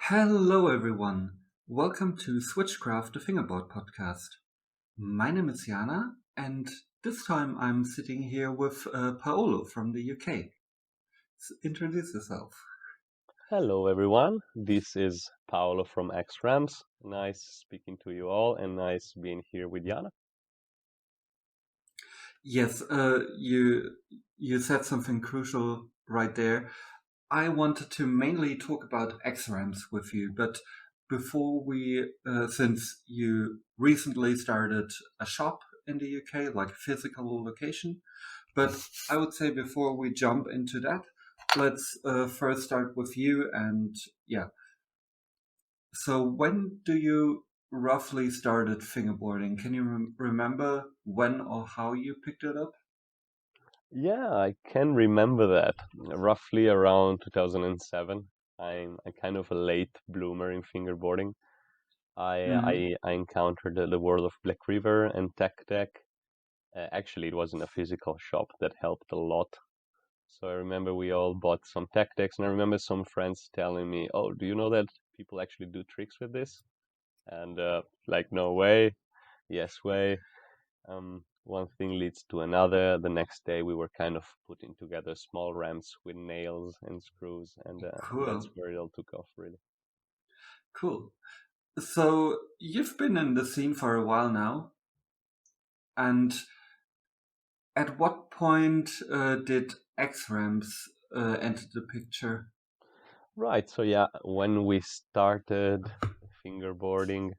Hello, everyone. Welcome to Switchcraft, the Fingerboard podcast. My name is Jana, and this time I'm sitting here with Paolo from the UK. Introduce yourself. Hello, everyone. This is Paolo from X Rams. Nice speaking to you all, and nice being here with Jana. Yes, you said something crucial right there. I wanted to mainly talk about XRAMs with you, but before since you recently started a shop in the UK, like a physical location, but I would say before we jump into that, let's first start with you. And yeah, so when do you roughly started fingerboarding? Can you remember when or how you picked it up? Yeah, I can remember that. Roughly around 2007. I'm kind of a late bloomer in fingerboarding. I Hmm. I, I encountered the world of Black River and Tech Deck. Actually, it wasn't a physical shop that helped a lot. So I remember we all bought some Tech Decks, and I remember some friends telling me, "Oh, do you know that people actually do tricks with this?" And like, no way, yes way. One thing leads to another. The next day, we were kind of putting together small ramps with nails and screws, and that's Cool, where it all took off, really. cool. So you've been in the scene for a while now, and at what point did X-Rams enter the picture? Right. So yeah, when we started fingerboarding,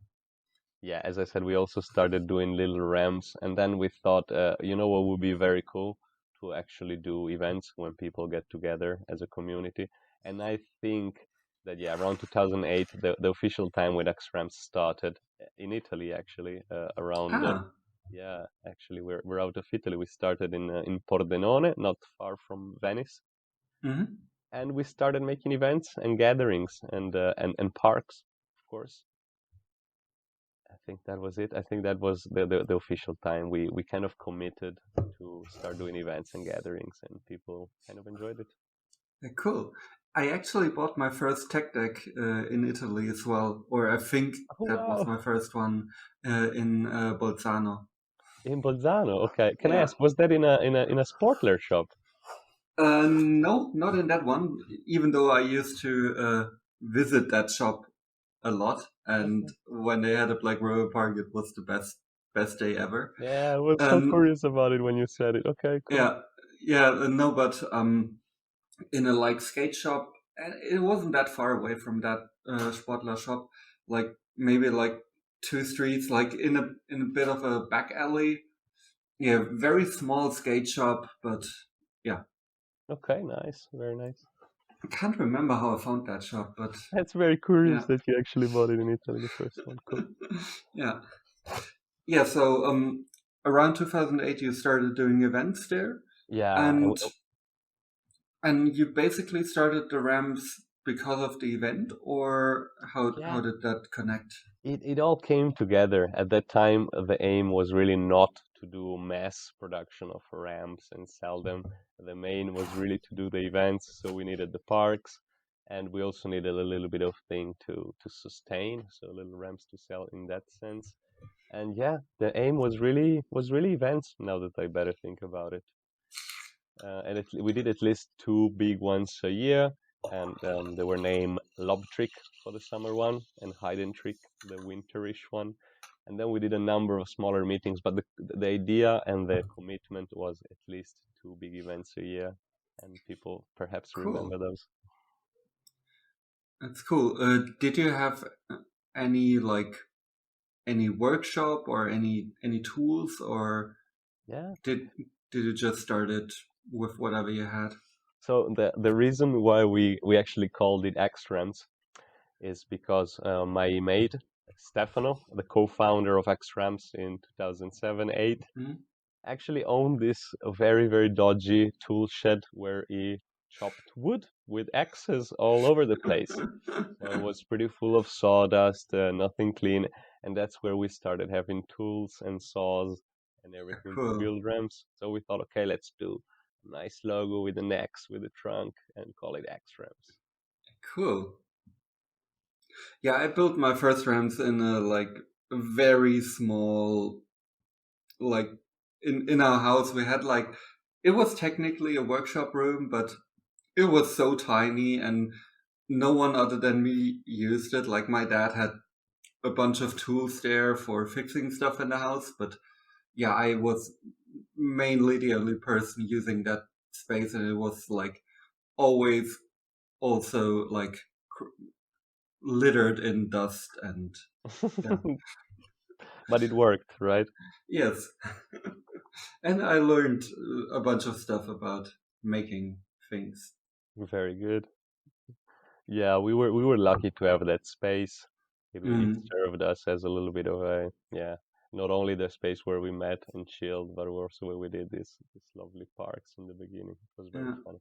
yeah, as I said, we also started doing little ramps, and then we thought, you know, what would be very cool to actually do events when people get together as a community. And I think that yeah, around 2008, the official time when X-Ramps started in Italy, actually, around Ah, yeah, actually, we're out of Italy. We started in Pordenone, not far from Venice, hmm, and we started making events and gatherings and parks, of course. I think that was it. I think that was the official time. We kind of committed to start doing events and gatherings, and people kind of enjoyed it. cool. I actually bought my first tech deck in Italy as well, or I think Oh that was wow! my first one in Bolzano. In Bolzano, okay. Can I Yeah. ask, was that in a Sportler shop? No, not in that one. Even though I used to visit that shop a lot, and Okay. when they had a Black River Park, it was the best day ever. Yeah, I was so Um, curious about it when you said it. Okay, cool. yeah, yeah, no, but in a like skate shop, and it wasn't that far away from that Sportler shop, like maybe like two streets, like in a bit of a back alley. Yeah, very small skate shop, but yeah, Okay, nice, very nice. I can't remember how I found that shop, but That's very curious yeah, that you actually bought it in Italy, the first one. Cool. yeah, yeah. So around 2008, you started doing events there, Yeah, and you basically started the ramps because of the event, or how yeah, did that connect? it all came together. At that time, the aim was really not to do mass production of ramps and sell them. The main was really to do the events, so we needed the parks, and we also needed a little bit of thing to sustain, so little ramps to sell in that sense. And yeah, the aim was really events. Now that I better think about it, we did at least two big ones a year, and they were named Lob Trick for the summer one and Hide and Trick, the winterish one. And then we did a number of smaller meetings, but the idea and the commitment was at least two big events a year, and people perhaps remember Cool, those. that's cool. Did you have any like any workshop or any tools, or Yeah. did you just start it with whatever you had? So the reason why we actually called it X-Rams is because my mate Stefano, the co-founder of X-Rams in 2007-8, Hmm? actually owned this very dodgy tool shed where he chopped wood with axes all over the place. So it was pretty full of sawdust, nothing clean, and that's where we started having tools and saws and everything to Cool, build ramps. So we thought, okay, let's do a nice logo with an X with a trunk and call it X Ramps. cool. Yeah, I built my first ramps in a like very small, like in our house we had like, it was technically a workshop room, but it was so tiny and no one other than me used it. Like my dad had a bunch of tools there for fixing stuff in the house, but yeah, I was mainly the only person using that space, and it was like always also like littered in dust and yeah. But it worked, right? Yes. And I learned a bunch of stuff about making things. Very good. Yeah, we were lucky to have that space. It Mm, served us as a little bit of a, yeah, not only the space where we met and chilled, but also where we did this lovely parks in the beginning. It was very yeah. fun.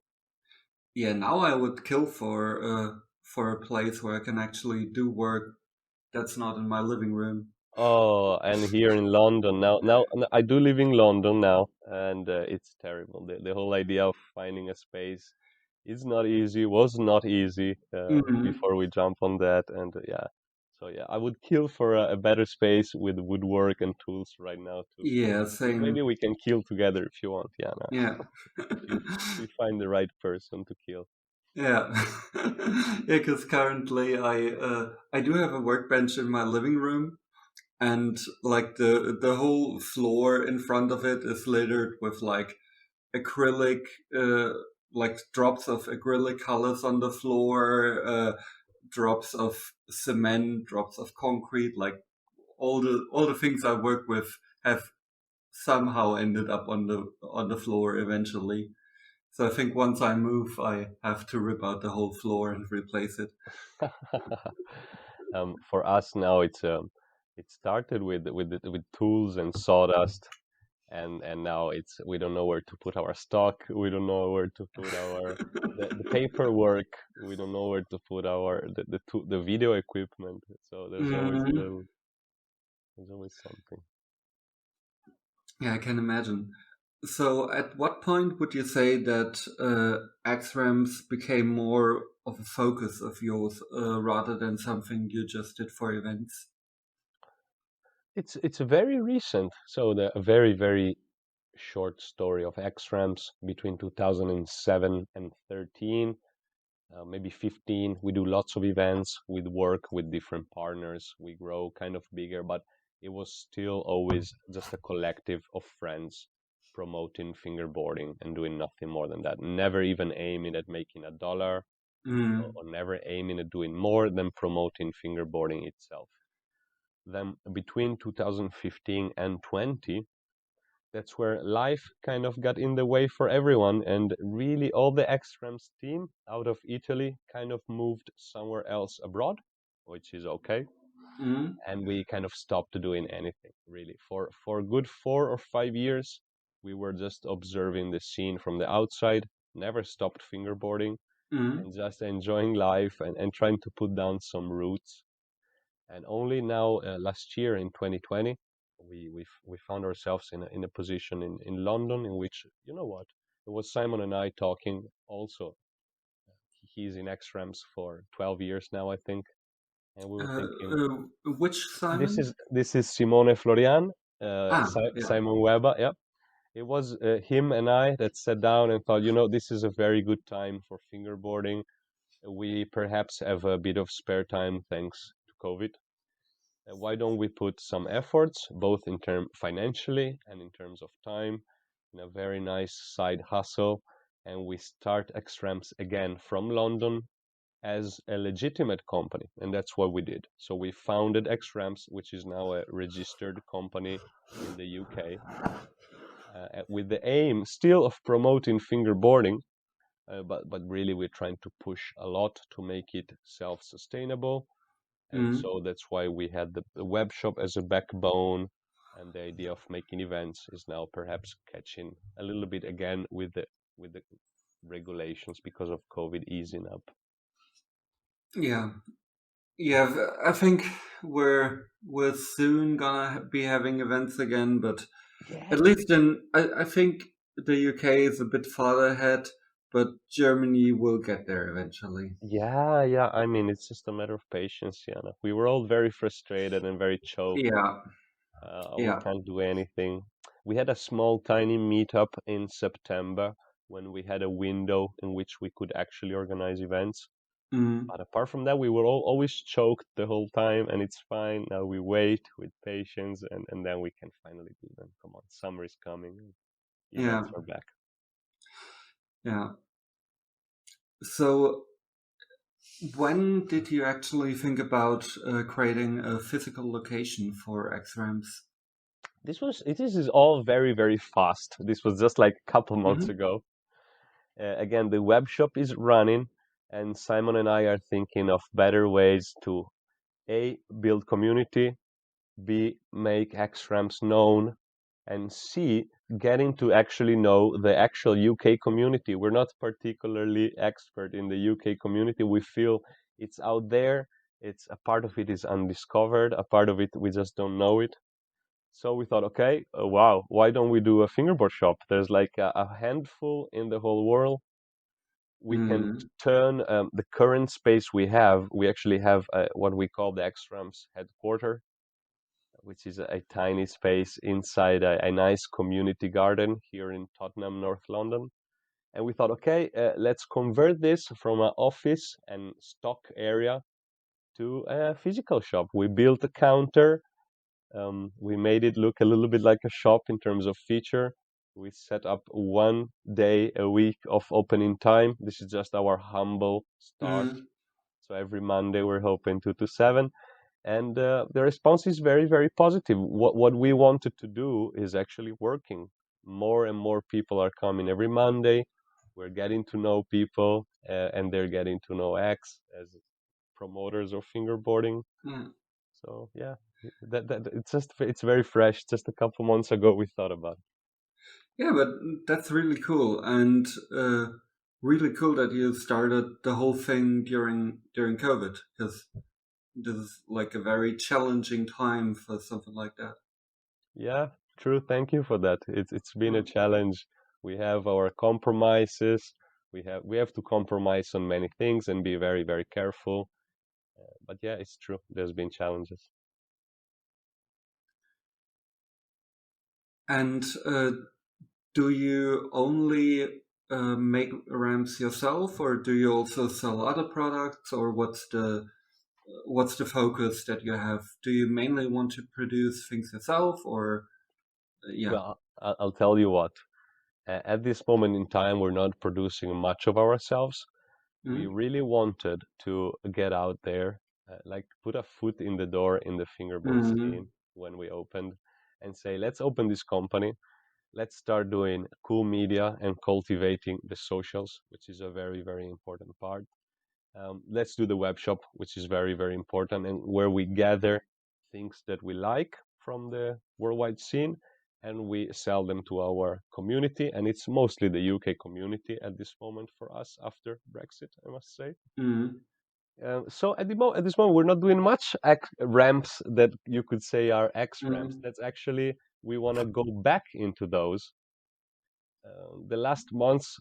Yeah, now I would kill for a place where I can actually do work that's not in my living room. Oh, and here in London now I do live in London now, and it's terrible. The whole idea of finding a space is not easy, was not easy Hmm. before we jump on that, and yeah. So yeah, I would kill for a better space with woodwork and tools right now too. Yeah, Maybe same. we can kill together if you want. Yeah, no. Yeah. If you find the right person to kill. Yeah. Yeah, because currently I do have a workbench in my living room, and like the whole floor in front of it is littered with like acrylic, uh, like drops of acrylic colors on the floor, drops of cement, drops of concrete, like all the things I work with have somehow ended up on the floor eventually. So I think once I move, I have to rip out the whole floor and replace it. For us now, it started with tools and sawdust, and now it's we don't know where to put our stock. We don't know where to put our the paperwork. We don't know where to put our the video equipment. So Mm, there's always something. yeah, I can imagine. So, at what point would you say that XRAMs became more of a focus of yours rather than something you just did for events? It's very recent. So a very short story of X-Ramps between 2007 and 13, maybe 15. We do lots of events. We work with different partners. We grow kind of bigger, but it was still always just a collective of friends promoting fingerboarding and doing nothing more than that. Never even aiming at making $1, Mm, or never aiming at doing more than promoting fingerboarding itself. Then between 2015 and 20, that's where life kind of got in the way for everyone, and really all the X-Rams team out of Italy kind of moved somewhere else abroad, which is okay. mm, And we kind of stopped doing anything really for a good 4 or 5 years. We were just observing the scene from the outside, never stopped fingerboarding, mm. and just enjoying life and trying to put down some roots. And only now, last year in 2020, we found ourselves in a position in London in which, you know what, it was Simon and I talking. Also, he's in X-Rams for 12 years now, I think, and we were Uh, thinking, which this Simon? is this is Simone Florian, Ah, yeah. Simon Weber. Yeah, it was him and I that sat down and thought, this is a very good time for fingerboarding. We perhaps have a bit of spare time thanks to COVID. Why don't we put some efforts, both in term financially and in terms of time, in a very nice side hustle, and we start Xrams again from London as a legitimate company, and that's what we did. So we founded Xrams, which is now a registered company in the UK, with the aim still of promoting fingerboarding, but really we're trying to push a lot to make it self-sustainable, and Mm, so that's why we had the web shop as a backbone, and the idea of making events is now perhaps catching a little bit again with the regulations because of COVID easing up. yeah. Yeah, I think we're soon gonna be having events again, but at Yeah. least I think the UK is a bit farther ahead, but Germany will get there eventually. Yeah, yeah. I mean, it's just a matter of patience, Yana. We were all very frustrated and very choked. Yeah, We yeah. can't do anything. We had a small, tiny meetup in September when we had a window in which we could actually organize events. Mm, But apart from that, we were all always choked the whole time, and it's fine. Now we wait with patience, and then we can finally do them. Come on, summer is coming. yeah, Events are back. yeah. So, when did you actually think about creating a physical location for XRAMs? This is all very, very fast. This was just like a couple months Hmm. ago. Again, the web shop is running, and Simon and I are thinking of better ways to A, build community, B, make X-Ramps known, and C, getting to actually know the actual UK community. We're not particularly expert in the UK community. We feel it's out there. It's a part of it is undiscovered. A part of it we just don't know it. So we thought, okay, wow, why don't we do a fingerboard shop? There's like a handful in the whole world. We can Mm, turn the current space we have. We actually have what we call the X-Ramps headquarters, which is a tiny space inside a nice community garden here in Tottenham, North London. And we thought, okay, let's convert this from an office and stock area to a physical shop. We built a counter. We made it look a little bit like a shop in terms of feature. We set up 1 day a week of opening time. This is just our humble start. mm, So every Monday we're open 2 to 7, and the response is very, very positive. What we wanted to do is actually working. More and more people are coming every Monday. We're getting to know people, and they're getting to know X as promoters of fingerboarding. yeah. So yeah, it's very fresh. Just a couple months ago we thought about it. Yeah, but that's really cool, and really cool that you started the whole thing during COVID, because this is like a very challenging time for something like that. Yeah, true. Thank you for that. It's been a Mm. challenge. We have our compromises. We have to compromise on many things and be very, very careful. But yeah, it's true. There's been challenges. And do you only make ramps yourself, or do you also sell other products, or what's the focus that you have? Do you mainly want to produce things yourself, or yeah? Well, I'll tell you what. At this moment in time, we're not producing much of ourselves. We Mm, really wanted to get out there, like put a foot in the door in the fingerboard mm, scene when we opened, and say, let's open this company. Let's start doing cool media and cultivating the socials, which is a very, very important part. Let's do the web shop, which is very, very important, and where we gather things that we like from the worldwide scene and we sell them to our community. And it's mostly the UK community at this moment for us after Brexit, I must say. mm, So at this moment, we're not doing much ramps that you could say are X ramps. mm, That's actually, we want to go back into those. The last months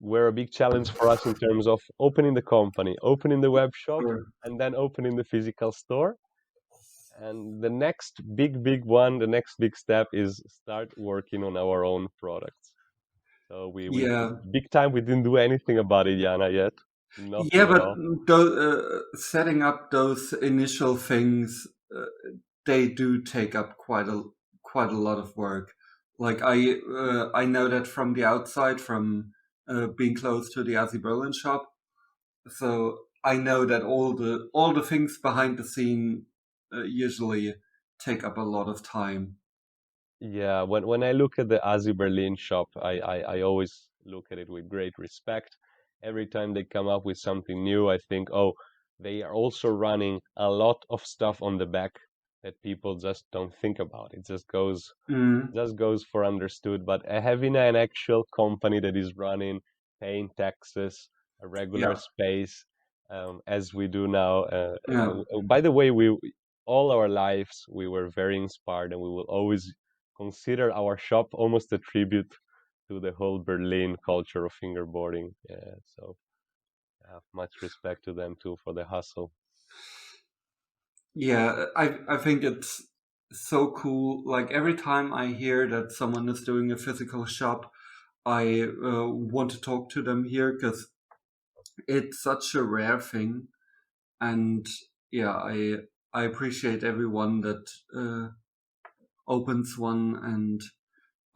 were a big challenge for us in terms of opening the company, opening the web shop, sure. and then opening the physical store. And the next big one, the next big step is start working on our own products. So we Yeah, big time we didn't do anything about it, Yana, yet. yeah, Nothing at but all. setting up those initial things, uh, they do take up quite a lot of work. Like I know that from the outside, from being close to the Aussie Berlin shop, so I know that all the things behind the scene usually take up a lot of time. Yeah, when I look at the Aussie Berlin shop, I always look at it with great respect. Every time they come up with something new, I think, oh, they are also running a lot of stuff on the back that people just don't think about. It Mm, just goes for understood. But having an actual company that is running, paying taxes, a regular yeah, space, as we do now. yeah, By the way, we all our lives we were very inspired, and we will always consider our shop almost a tribute to the whole Berlin culture of fingerboarding. So I have much respect to them too for the hustle. Yeah, I think it's so cool. Like every time I hear that someone is doing a physical shop, I want to talk to them here because it's such a rare thing. And yeah, I appreciate everyone that opens one, and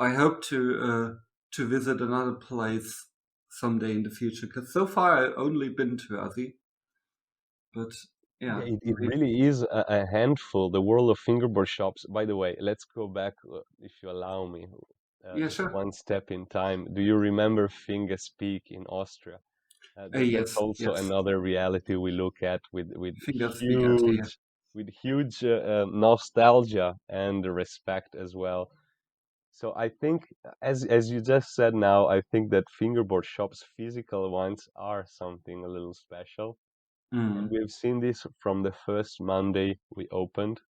I hope to visit another place someday in the future. Because so far I've only been to Aussie, but Yeah, yeah, it really is a handful. The world of fingerboard shops. By the way, let's go back, if you allow me, yeah, just sure. one step in time. Do you remember Fingerspeak in Austria? That's Yes, also yes. another reality we look at with Fingers speak out here. huge nostalgia and respect as well. So I think, as you just said now, I think that fingerboard shops, physical ones, are something a little special. And Mm, we've seen this from the first Monday we opened.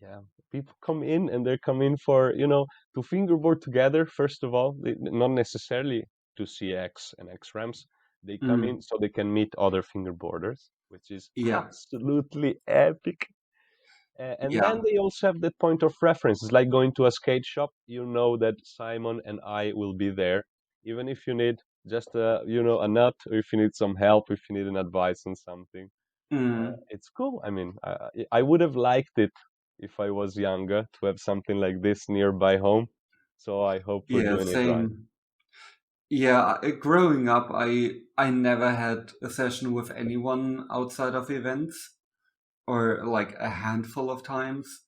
Yeah, people come in and they come in for, to fingerboard together, first of all, not necessarily to CX and X ramps. They come in mm, so they can meet other fingerboarders, which is yeah, absolutely epic. And yeah. then they also have that point of reference. It's like going to a skate shop. You know that Simon and I will be there, even if you need just a nut, or if you need some help, if you need an advice on something. Mm, It's cool. I mean, I would have liked it if I was younger to have something like this nearby home. So I hope we're yeah, doing it right. same. Yeah, growing up, I never had a session with anyone outside of events, or like a handful of times,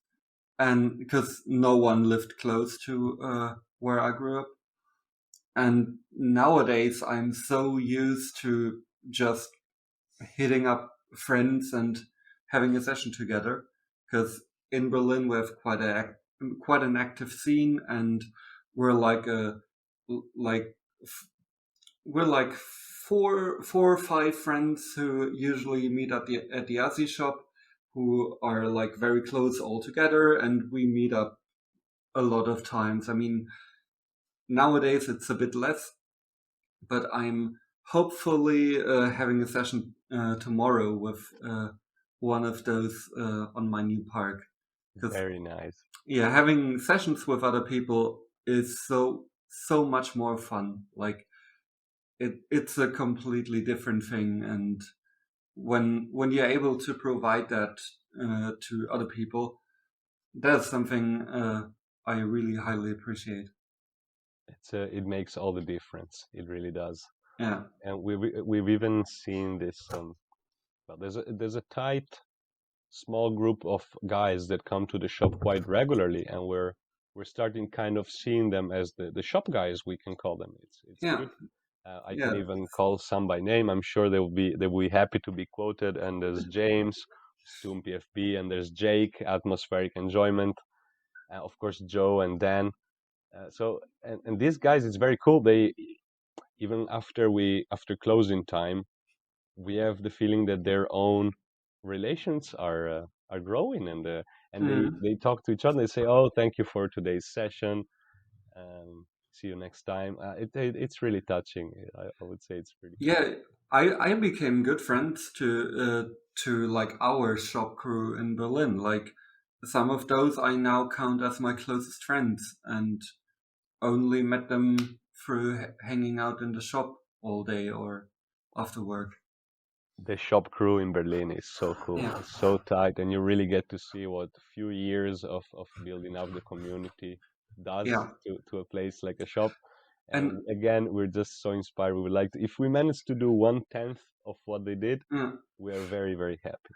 and because no one lived close to where I grew up. And nowadays, I'm so used to just hitting up friends and having a session together. Because in Berlin, we have quite an active scene, and we're like a like we're like four or five friends who usually meet at the Aussie shop, who are like very close all together, and we meet up a lot of times. I mean, nowadays it's a bit less, but I'm hopefully having a session tomorrow with one of those on my new park. Because Very nice. yeah, having sessions with other people is so much more fun. Like it's a completely different thing, and when you're able to provide that to other people, that's something I really highly appreciate. It makes all the difference. It really does. Yeah. And we've even seen this. Well, there's a tight small group of guys that come to the shop quite regularly, and we're starting kind of seeing them as the shop guys, we can call them. It's Yeah. good. I can Yeah. even call some by name. I'm sure they will be happy to be quoted. And there's James, Stoom PFB, and there's Jake, Atmospheric Enjoyment, of course Joe and Dan. And these guys, it's very cool. They even after closing time, we have the feeling that their own relations are growing, and they Mm. they talk to each other. They say, "Oh, thank you for today's session. See you next time." It's really touching. I would say it's pretty cool. Yeah, I became good friends to like our shop crew in Berlin. Like some of those I now count as my closest friends, and only met them through hanging out in the shop all day or after work. The shop crew in Berlin is so cool. Yeah, It's so tight, and you really get to see what a few years of building up the community does yeah, to a place like a shop. And and again, we're just so inspired. We would like to, if we manage to do 1/10 of what they did, uh, we are very, very happy.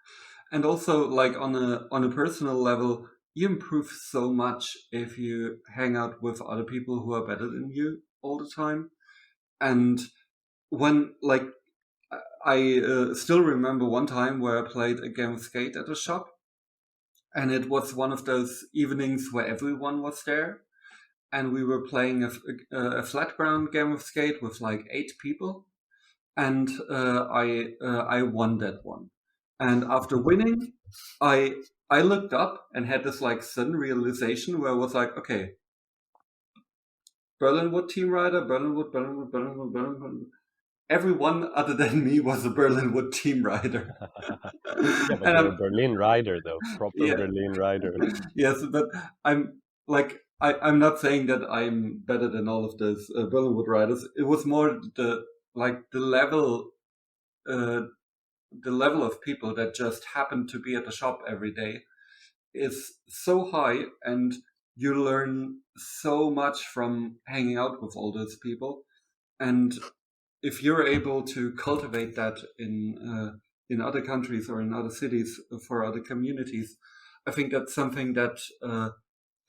and also like on a personal level, you improve so much if you hang out with other people who are better than you all the time. And when like I still remember one time where I played a game of skate at a shop, and it was one of those evenings where everyone was there, and we were playing a flat ground game of skate with like 8 people, and I won that one. And after winning, I I looked up and had this like sudden realization where I was like, okay, Berlinwood team rider, Berlinwood. Everyone other than me was a Berlinwood team rider. Yeah, but And you're a I'm, Berlin rider, though. Proper yeah, Berlin rider. yes, but I'm like, I'm not saying that I'm better than all of those Berlinwood riders. It was more like uh, the level of people that just happen to be at the shop every day is so high, and you learn so much from hanging out with all those people. And if you're able to cultivate that in other countries or in other cities for other communities, I think that's something that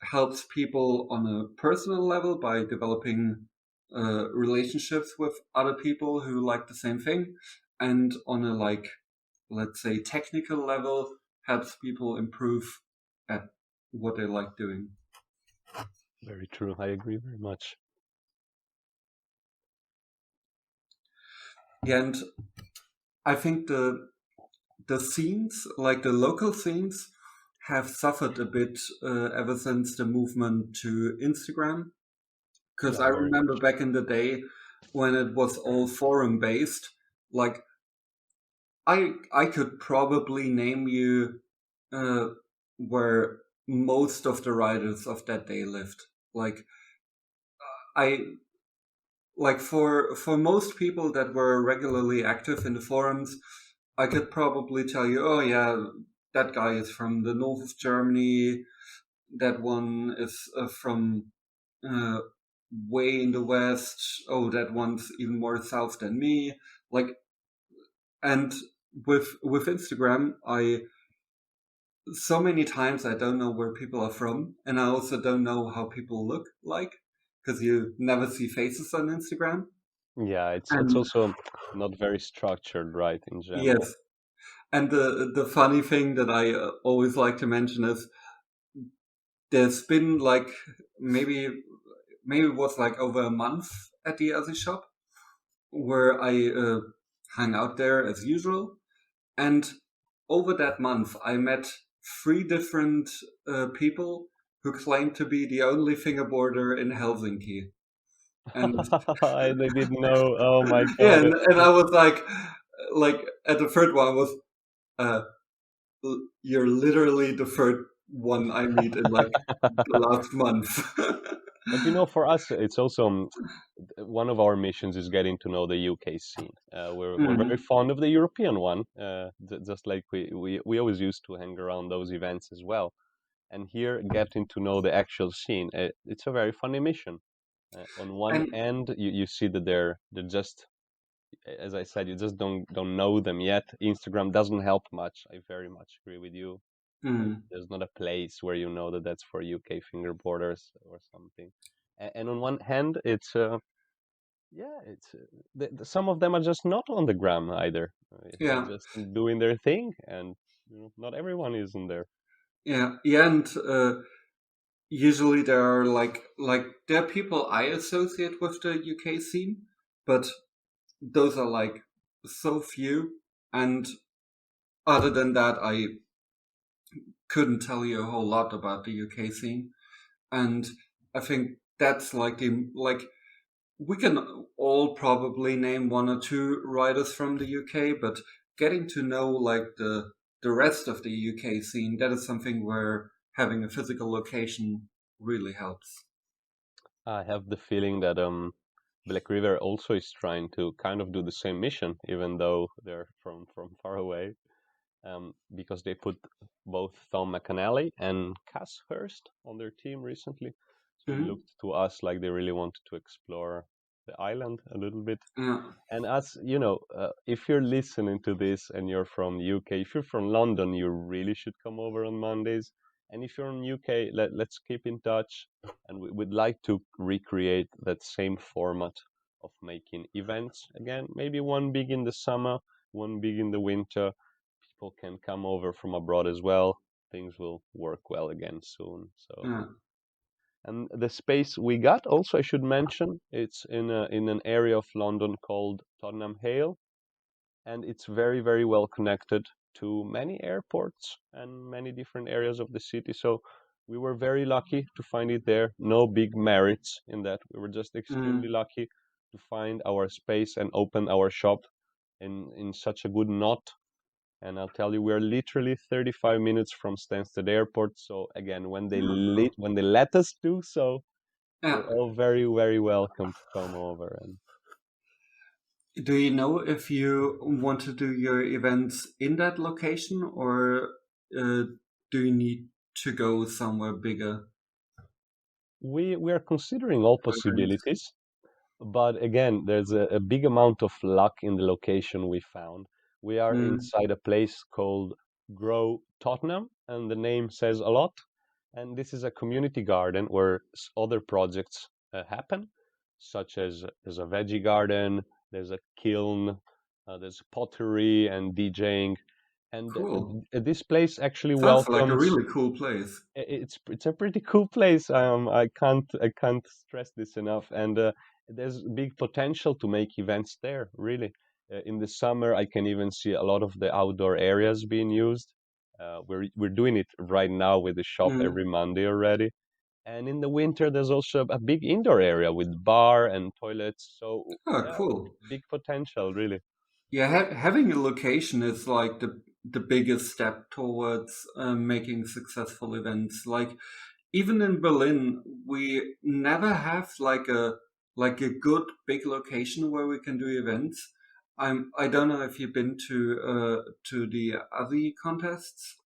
helps people on a personal level by developing relationships with other people who like the same thing, and on a, like, let's say, technical level, helps people improve at what they like doing. Very true. I agree very much. Yeah, and I think the scenes, like the local scenes, have suffered a bit ever since the movement to Instagram. Because Yeah, I very remember much. back in the day when it was all forum based, like I could probably name you uh, where most of the riders of that day lived. Like I like for most people that were regularly active in the forums, I could probably tell you, oh yeah, that guy is from the north of Germany. That one is from uh, way in the west. Oh, that one's even more south than me. Like, and with Instagram, I so many times I don't know where people are from, and I also don't know how people look like because you never see faces on Instagram. Yeah, it's And also not very structured, right, in general. yes, and the funny thing that I always like to mention is there's been like maybe maybe it was like over a month at the Aussie shop where I hung out there as usual, and over that month I met three different people who claimed to be the only fingerboarder in Helsinki, and I didn't know. Oh my yeah, God. and I was like at the third one was uh, you're literally the third one I meet in like the last month. But you know, for us, it's also one of our missions is getting to know the UK scene. We're very Mhm. fond of the European one, just like we always used to hang around those events as well. And here, getting to know the actual scene, it's a very funny mission. On one And end, you see that they're just, as I said, you just don't know them yet. Instagram doesn't help much. I very much agree with you. mm, There's not a place where you know that that's for UK fingerboarders or something. And on one hand, it's yeah, it's some of them are just not on the gram either. They're yeah, just doing their thing, and not everyone is in there. yeah, and usually there are there are people I associate with the UK scene, but those are like so few, and other than that, I couldn't tell you a whole lot about the UK scene. And I think that's like the like we can all probably name one or two writers from the UK, but getting to know like the rest of the UK scene, that is something where having a physical location really helps. I have the feeling that Black River also is trying to kind of do the same mission, even though they're from far away. Because they put both Tom McAnally and Cass Hurst on their team recently. So it Hmm. looked to us like they really wanted to explore the island a little bit. Yeah, And as you know, if you're listening to this and you're from UK, if you're from London, you really should come over on Mondays. And if you're in UK, let's keep in touch. And we'd like to recreate that same format of making events again. Maybe one big in the summer, one big in the winter. People can come over from abroad as well. Things will work well again soon. So, yeah. and the space we got also, I should mention, it's in an area of London called Tottenham Hale, and it's very well connected to many airports and many different areas of the city. So We were very lucky to find it there. No big merits in that. We were just extremely Mm. lucky to find our space and open our shop in such a good knot. And I'll tell you, we're literally 35 minutes from Stansted Airport. So again, Oh, cool. when they let us do so, Yeah. you're all very, very welcome to come over. And Do you know if you want to do your events in that location, or uh, do you need to go somewhere bigger we are considering all for events? possibilities. But again, there's a big amount of luck in the location we found. We are Mm. inside a place called Grow Tottenham, and the name says a lot. And this is a community garden where other projects happen, such as there's a veggie garden, there's a kiln, there's pottery and DJing. And Cool. this place actually Sounds like a welcomes really cool place. it's a pretty cool place. I can't stress this enough, and there's big potential to make events there. Really, in the summer, I can even see a lot of the outdoor areas being used. We're doing it right now with the shop Mm. every Monday already, and in the winter, there's also a big indoor area with bar and toilets. So Oh, yeah, cool. big potential, really. Yeah, having a location is like the biggest step towards making successful events. Like even in Berlin, we never have like a good big location where we can do events. I don't know if you've been to the other contests.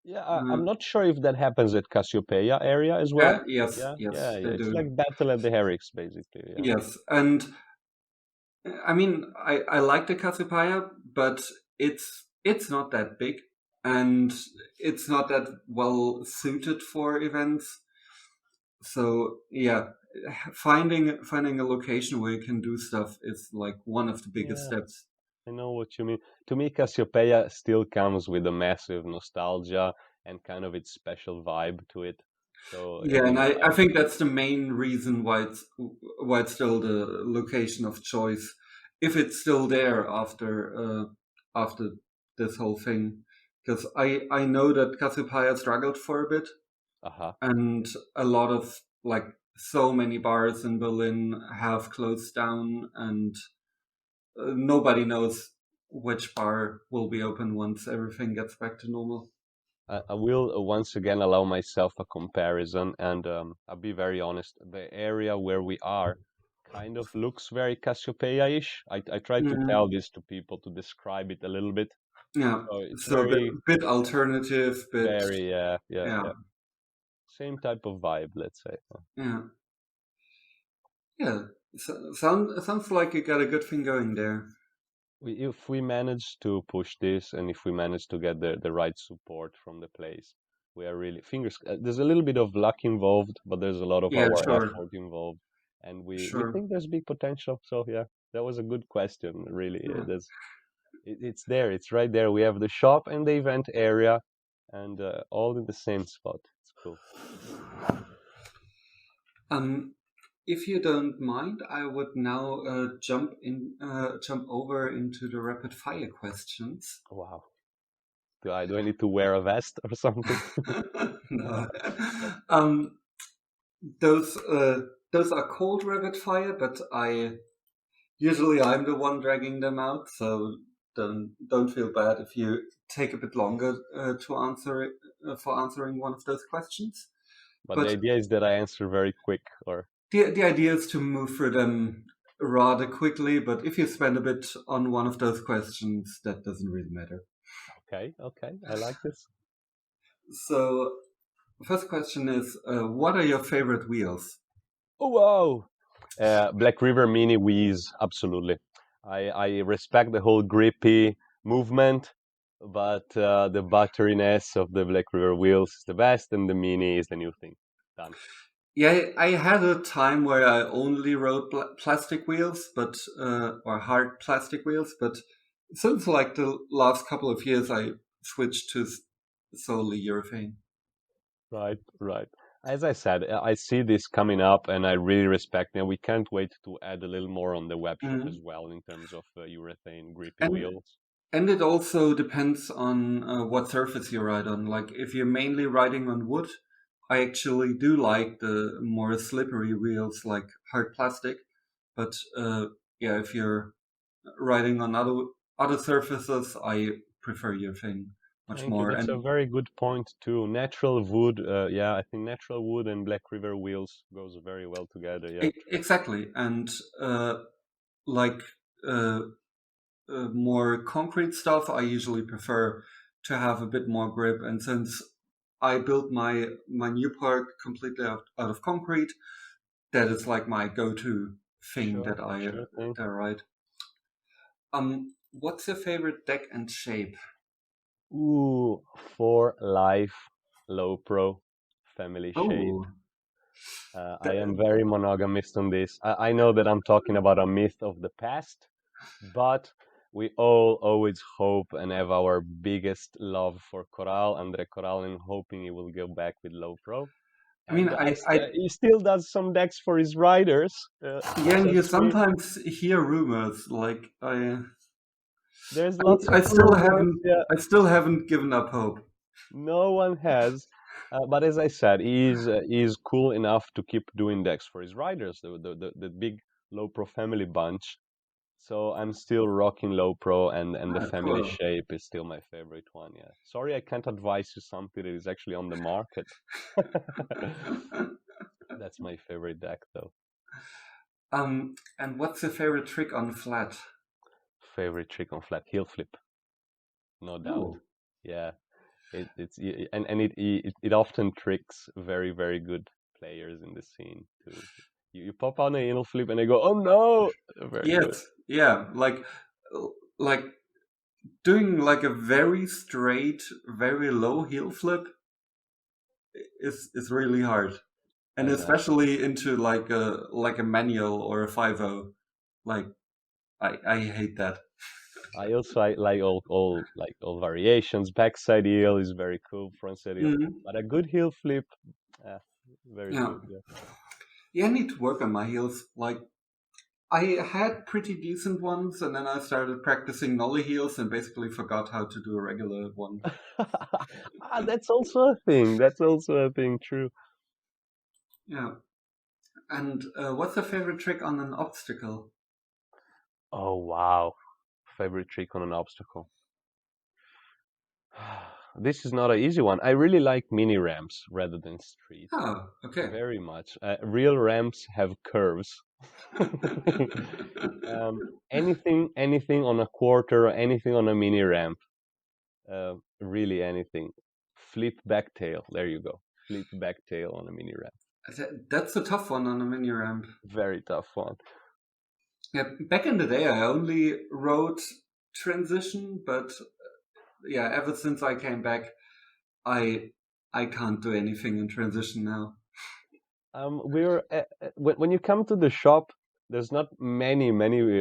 Yeah, Uh, I'm not sure if that happens at Cassiopeia area as yeah, well. yes, Yeah, yeah, yes, yeah. they It's do. like Battle at the Herricks, basically. Yeah. Yes, and I mean, I like the Cassiopeia, but it's not that big, and it's not that well suited for events. So yeah, finding a location where you can do stuff is like one of the biggest Yeah, steps. I know what you mean. To me, Cassiopeia still comes with a massive nostalgia and kind of its special vibe to it. So Yeah, and again, I think that's the main reason why it's still the location of choice. If it's still there after this whole thing, because I know that Cassiopeia struggled for a bit, uh-huh. and a lot of like so many bars in Berlin have closed down, and nobody knows which bar will be open once everything gets back to normal. I will once again allow myself a comparison, and I'll be very honest. The area where we are kind of looks very Cassiopeia-ish. I try to Mhm. tell this to people to describe it a little bit. Yeah, So it's so a very, bit alternative, bit very, yeah, yeah, yeah. Same type of vibe, let's say. yeah, yeah. Sounds like you got a good thing going there. If we manage to push this and if we manage to get the right support from the place, we are really there's a little bit of luck involved, but there's a lot of Yeah, our sure, effort involved, and we sure. think there's big potential. So yeah, that was a good question. Really, Yeah. it's there. It's right there. We have the shop and the event area, and all in the same spot. It's cool. Um, if you don't mind, I would now jump over into the rapid fire questions. Wow. Do I need to wear a vest or something? No. Okay. Um, those uh, those are cold rapid fire, but I usually I'm the one dragging them out, so don't feel bad if you take a bit longer to answer it, for answering one of those questions. But the But idea is that I answer very quick, or the idea is to move through them rather quickly. But if you spend a bit on one of those questions, that doesn't really matter. okay, okay. I like this. So, first question is, what are your favorite wheels? Oh, wow. Black River Mini Wheeze, absolutely. I respect the whole grippy movement, but the butteriness of the Black River wheels is the best, and the Mini is the new thing. Done. Yeah, I had a time where I only rode plastic wheels, but or hard plastic wheels. But since like the last couple of years, I switched to solely urethane. Right, right. As I said, I see this coming up, and I really respect it. And we can't wait to add a little more on the web shop as Mhm. well in terms of urethane grippy And wheels. and it also depends on what surface you ride on. Like if you're mainly riding on wood, I actually do like the more slippery wheels, like hard plastic. But yeah, if you're riding on other surfaces, I prefer your thing much Thank you. more. That's a And very good point too. Natural wood, yeah, I think natural wood and Black River wheels goes very well together. Yeah, true. exactly, and like uh, more concrete stuff, I usually prefer to have a bit more grip. And since I built my new park completely out of concrete, that is like my go-to thing Sure, sure thing. that I ride. What's your favorite deck and shape? Ooh, for life, low pro, family shape. Oh, I am the, very monogamist on this. I know that I'm talking about a myth of the past, but we all always hope and have our biggest love for Coral, Andre Coral, and hoping he will go back with low pro. I mean, And he still does some decks for his riders, yeah, which are you sweet. sometimes hear rumors like There's lots of I still rumors. haven't Yeah, I still haven't given up hope. no one has. But as I said, he's cool enough to keep doing decks for his riders, the big low pro family bunch. So I'm still rocking low pro, and the Ah, family cool. shape is still my favorite one. Yeah. Sorry, I can't advise you something that is actually on the market. That's my favorite deck, though. And what's your favorite trick on flat? Favorite trick on flat heel flip, no doubt. Oh, Yeah, and it often tricks very good players in the scene too. You pop on a heel flip and they go, oh no, very good. yes, yeah, like doing like a very straight, very low heel flip is really hard, and I know. especially into like a manual or a 5.0. Like I hate that. I like all variations. Backside heel is very cool. Frontside heel, Mhm. but a good heel flip, uh, very Yeah, good. Yeah. yeah, I need to work on my heels. Like I had pretty decent ones, and then I started practicing nollie heels and basically forgot how to do a regular one. That's also a thing. That's also a thing. True. Yeah. And what's your favorite trick on an obstacle? Oh wow. Favorite trick on an obstacle. This is not an easy one. I really like mini ramps rather than street. Oh, okay. Very much. Real ramps have curves. Anything on a quarter, or anything on a mini ramp. Really anything. Flip back tail. There you go. Flip back tail on a mini ramp. That's a tough one on a mini ramp. Very tough one. Yeah, back in the day, I only rode transition, but yeah, ever since I came back, I I can't do anything in transition now. We're when you come to the shop, there's not many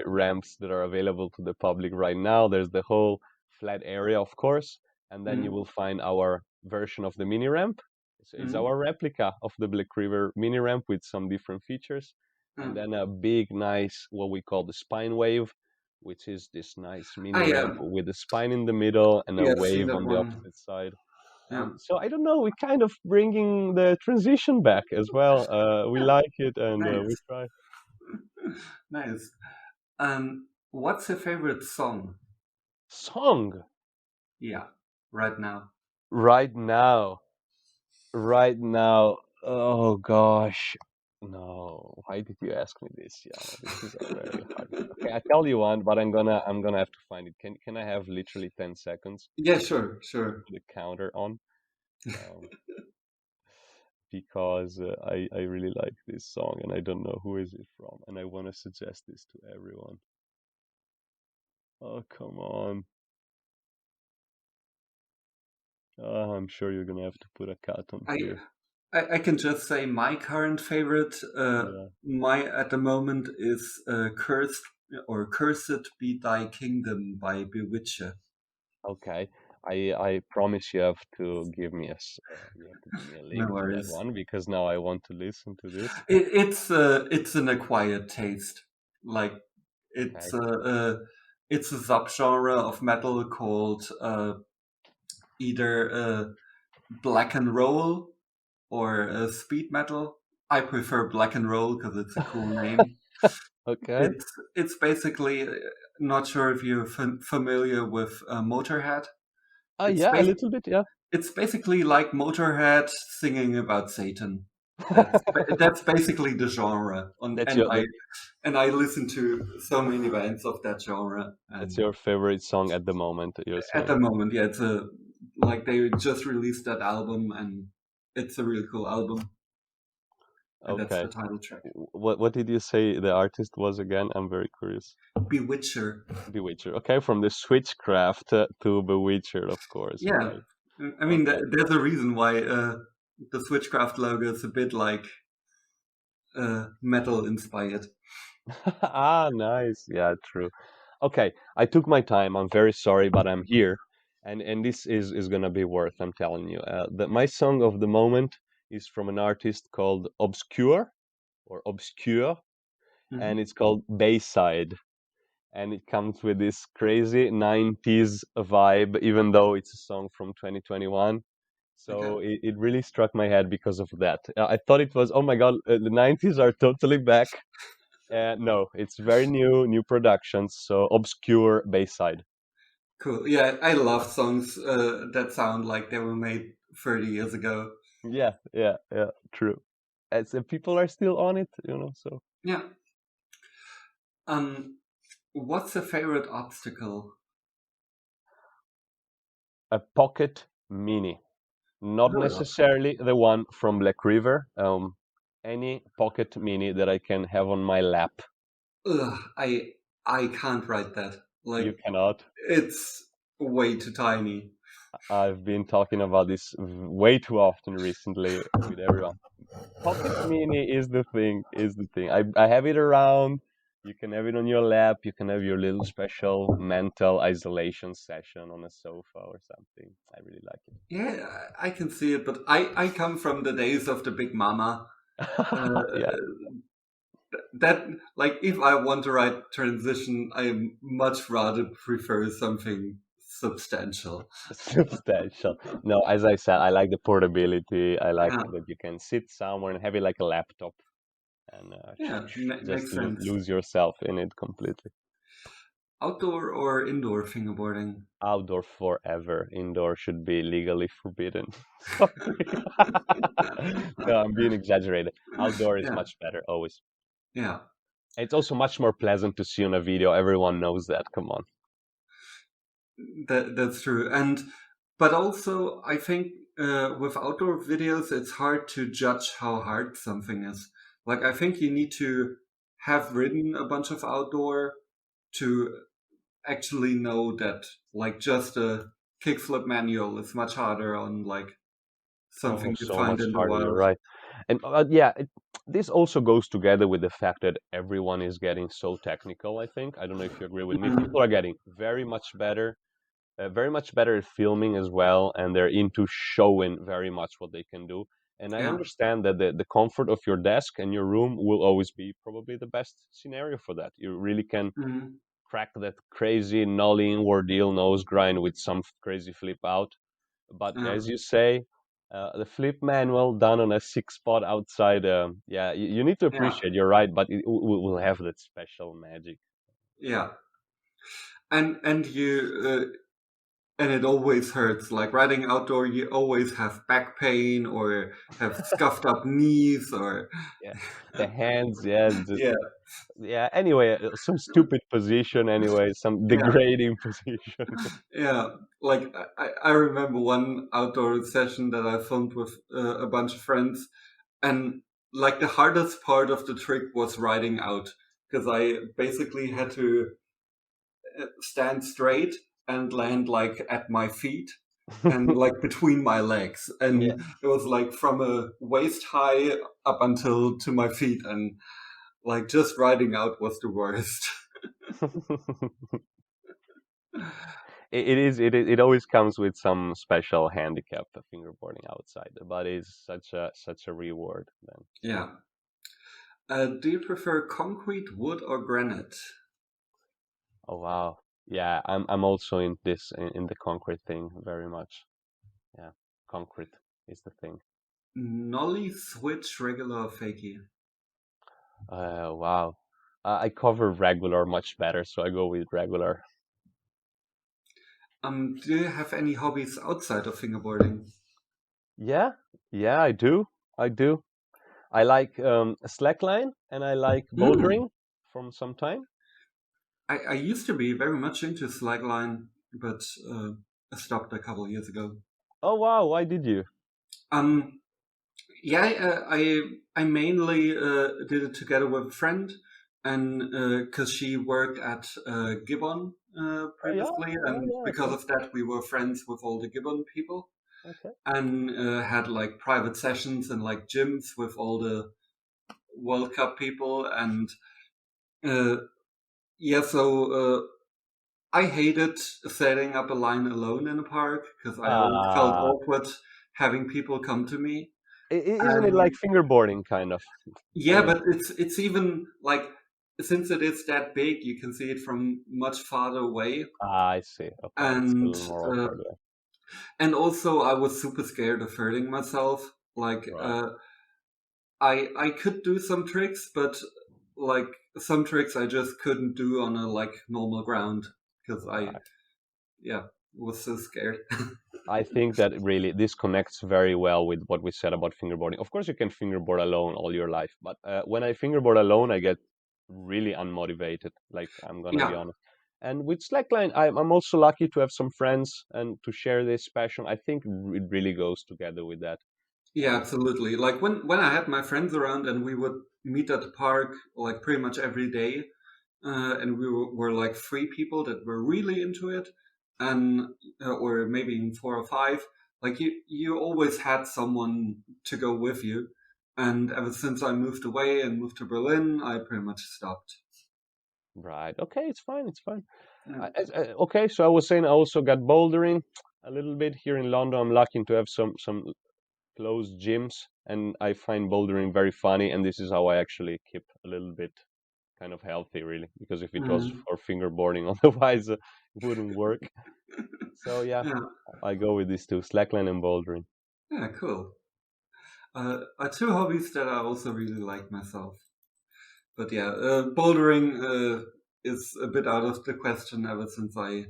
ramps that are available to the public right now. There's the whole flat area, of course, and then you Mm, will find our version of the mini ramp. It's mm, our replica of the Black River mini ramp with some different features, and mm. then a big, nice, what we call the spine wave, which is this nice mini Ah, ramp yeah, with a spine in the middle and a yeah, I've seen wave that on the one. opposite side. Yeah, So I don't know. We kind of bringing the transition back as well. We yeah, like it, and we nice, try. nice. What's your favorite song? Song Yeah, right now. right now, right now. Oh gosh, no. Why did you ask me this, Yana? This is a very hard one. Okay, I tell you one, but I'm gonna have to find it. Can I have literally 10 seconds Yeah, sure, sure. to put a counter on? Um, because I really like this song and I don't know who is it from, and I want to suggest this to everyone. Oh, come on. I'm sure you're gonna have to put a cut on I, here. I can just say my current favorite, Yeah. my at the moment is Cursed Be Thy Kingdom by Bewitcher. Okay. I promise you have to give me you have to give me a No link to that worries. one because now I want to listen to this. It's an acquired taste. Like Okay. it's a subgenre of metal called either black and roll or speed metal. I prefer black and roll because it's a cool name. Okay. It's basically not sure if you're familiar with Motorhead. It's Yeah, a bas- little bit. Yeah. it's basically like Motorhead singing about Satan. That's basically the genre, That's your and I listen to so many bands of that genre. that's And your favorite song at the moment, you're at saying. the moment, yeah, it's a like they just released that album, and it's a really cool album, and that's Okay. the title track. What did you say the artist was again? I'm very curious. Bewitcher. Bewitcher. Okay, from the Switchcraft to Bewitcher, of course. Yeah, Right. I mean, Okay. there's a reason why the Switchcraft logo is a bit like metal inspired. Ah, nice. Yeah, true. Okay, I took my time. I'm very sorry, but I'm here, and this is gonna be worth. I'm telling you. My song of the moment is from an artist called Obscure, and Hmm. it's called Bayside, and it comes with this crazy 90s vibe, even though it's a song from 2021. Okay, So it really struck my head because of that. I thought it was, oh my God, the 90s are totally back. No, it's very new productions. So Obscure Bayside. cool. Yeah, I love songs that sound like they were made 30 years ago. Yeah, true. As people are still on it, so Yeah. Um, what's your favorite obstacle? a Pocket Mini, not Ugh, necessarily the one from Black River. Any Pocket Mini that I can have on my lap. ugh, I can't write that. You Like cannot. it's way too tiny. I've been talking about this way too often recently with everyone. Pocket Mini is the thing, is the thing. I have it around. You can have it on your lap. You can have your little special mental isolation session on a sofa or something. I really like Yeah, I can see it, but I come from the days of the Big Mama. it. Uh, Yeah, that like if I want to write transition, I much rather prefer something substantial. substantial. No, as I said, I like the portability. I like Yeah, that you can sit somewhere and have it like a laptop and yeah, just makes sense. lose yourself in it completely. Outdoor or indoor fingerboarding? Outdoor forever. Indoor should be legally forbidden. Sorry. No, I'm being exaggerated. Outdoor is Yeah, much better, always. yeah, It's also much more pleasant to see on a video. Everyone knows that. Come on. that's true. And but also, I think with outdoor videos, it's hard to judge how hard something is. Like, I think you need to have ridden a bunch of outdoor to actually know that, like, just a kickflip manual is much harder on like Oh, something you so find much in the harder. You're wild. right. And yeah, this also goes together with the fact that everyone is getting so technical, I think. I don't know if you agree with me. Mhm. People are getting very much better at filming as well, and they're into showing very much what they can do. And I Yeah. understand that the comfort of your desk and your room will always be probably the best scenario for that. You really can Mhm. crack that crazy nollie inward heel nose grind with some crazy flip out. But Yeah. as you say, the flip manual done on a six spot outside, yeah, you need to Yeah. appreciate. You're right, but it will have that special magic. Yeah. And you and it always hurts. Like riding outdoor, you always have back pain or have scuffed up knees or Yeah, the hands, yeah, just yeah. yeah. Anyway, some stupid position. Anyway, some Yeah. degrading position. Yeah, like I remember one outdoor session that I filmed with a bunch of friends, and like the hardest part of the trick was riding out because I basically had to stand straight and land like at my feet and like between my legs, Yeah. and it was like from a waist high up until to my feet, and like just riding out was the worst. It always comes with some special handicap, fingerboarding outside, but it's such a reward then. Yeah. Do you prefer concrete, wood, or granite? Oh wow. Yeah, I'm also in this in the concrete thing very much. Yeah, concrete is the thing. Nollie, switch, regular, or fakie? Wow. I cover regular much better, so I go with regular. Do you have any hobbies outside of fingerboarding? Yeah, yeah, I do. I do. I like slackline and I like Hmm. bouldering from some time. I used to be very much into slackline, but I stopped a couple of years ago. Oh wow, why did you? Um, yeah, I mainly did it together with a friend, and because she worked at Gibbon Oh yeah, previously, oh and yeah, because okay, of that, we were friends with all the Gibbon people, okay. and had like private sessions and like gyms with all the World Cup people, and uh, yeah, so I hated setting up a line alone in a park because I always felt Ah, awkward having people come to me. isn't it like And fingerboarding kind of? I yeah, mean, but it's even like since it is that big, you can see it from much farther away, I see. Okay, it's a and little more uh, awkward. Yeah. and also I was super scared of hurting myself. Like Right, I could do some tricks, but like some tricks I just couldn't do on a like normal ground because I right. yeah was so scared. I think that really this connects very well with what we said about fingerboarding. Of course, you can fingerboard alone all your life, but when I fingerboard alone, I get really unmotivated. Like I'm gonna be Yeah. honest. And with slackline, I'm also lucky to have some friends and to share this passion. I think it really goes together with that. Yeah, And absolutely. Like when I had my friends around and we would meet at the park like pretty much every day, and were like three people that were really into it, and or maybe even four or five. Like you always had someone to go with you. And ever since I moved away and moved to Berlin, I pretty much stopped. right, okay, it's fine, it's fine. Yeah. Okay, so I was saying I also got bouldering a little bit here in London. I'm lucky to have some closed gyms, and I find bouldering very funny. And this is how I actually keep a little bit kind of healthy, really, because if it was Mm. for fingerboarding, otherwise it wouldn't work. So yeah, Yeah, I go with these two, slackline and bouldering. yeah, cool. Are two hobbies that I also really like myself. But yeah, bouldering is a bit out of the question ever since I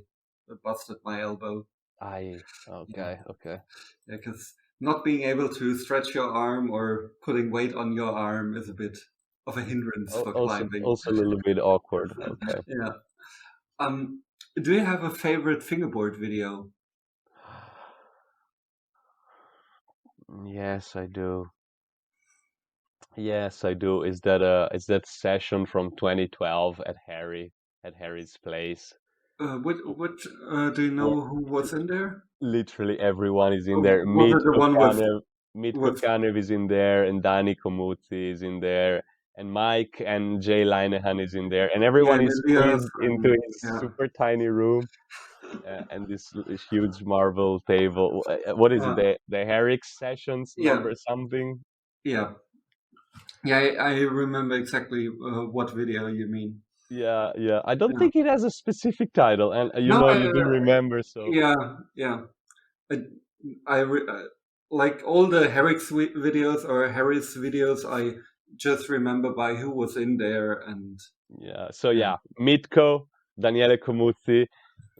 busted my elbow. I Yeah, okay, okay. yeah, because not being able to stretch your arm or putting weight on your arm is a bit of a hindrance for climbing. Also a little bit awkward. Okay. Yeah. Um, do you have a favorite fingerboard video? Yes, I do. Yes, I do. Is that session from 2012 at Harry's place? Which do you Where know who was in there? literally everyone is in there. Was it the one Mitko with Kanev is in there, and Dani Komuti is in there, and Mike and Jay Linehan is in there, and yeah, everyone and is Elias squeezed into and his yeah, super tiny room, and this huge marble table. What is it? uh, The Herrick's sessions yeah, number something? yeah. Yeah, I remember exactly what video you mean. Yeah, yeah. I don't Yeah. think it has a specific title, and No, you do remember, so yeah, yeah. I, like all the Herrick's videos or Harry's videos. I just remember by who was in there, and yeah. So yeah, yeah, Mitko, Daniele Comuzzi,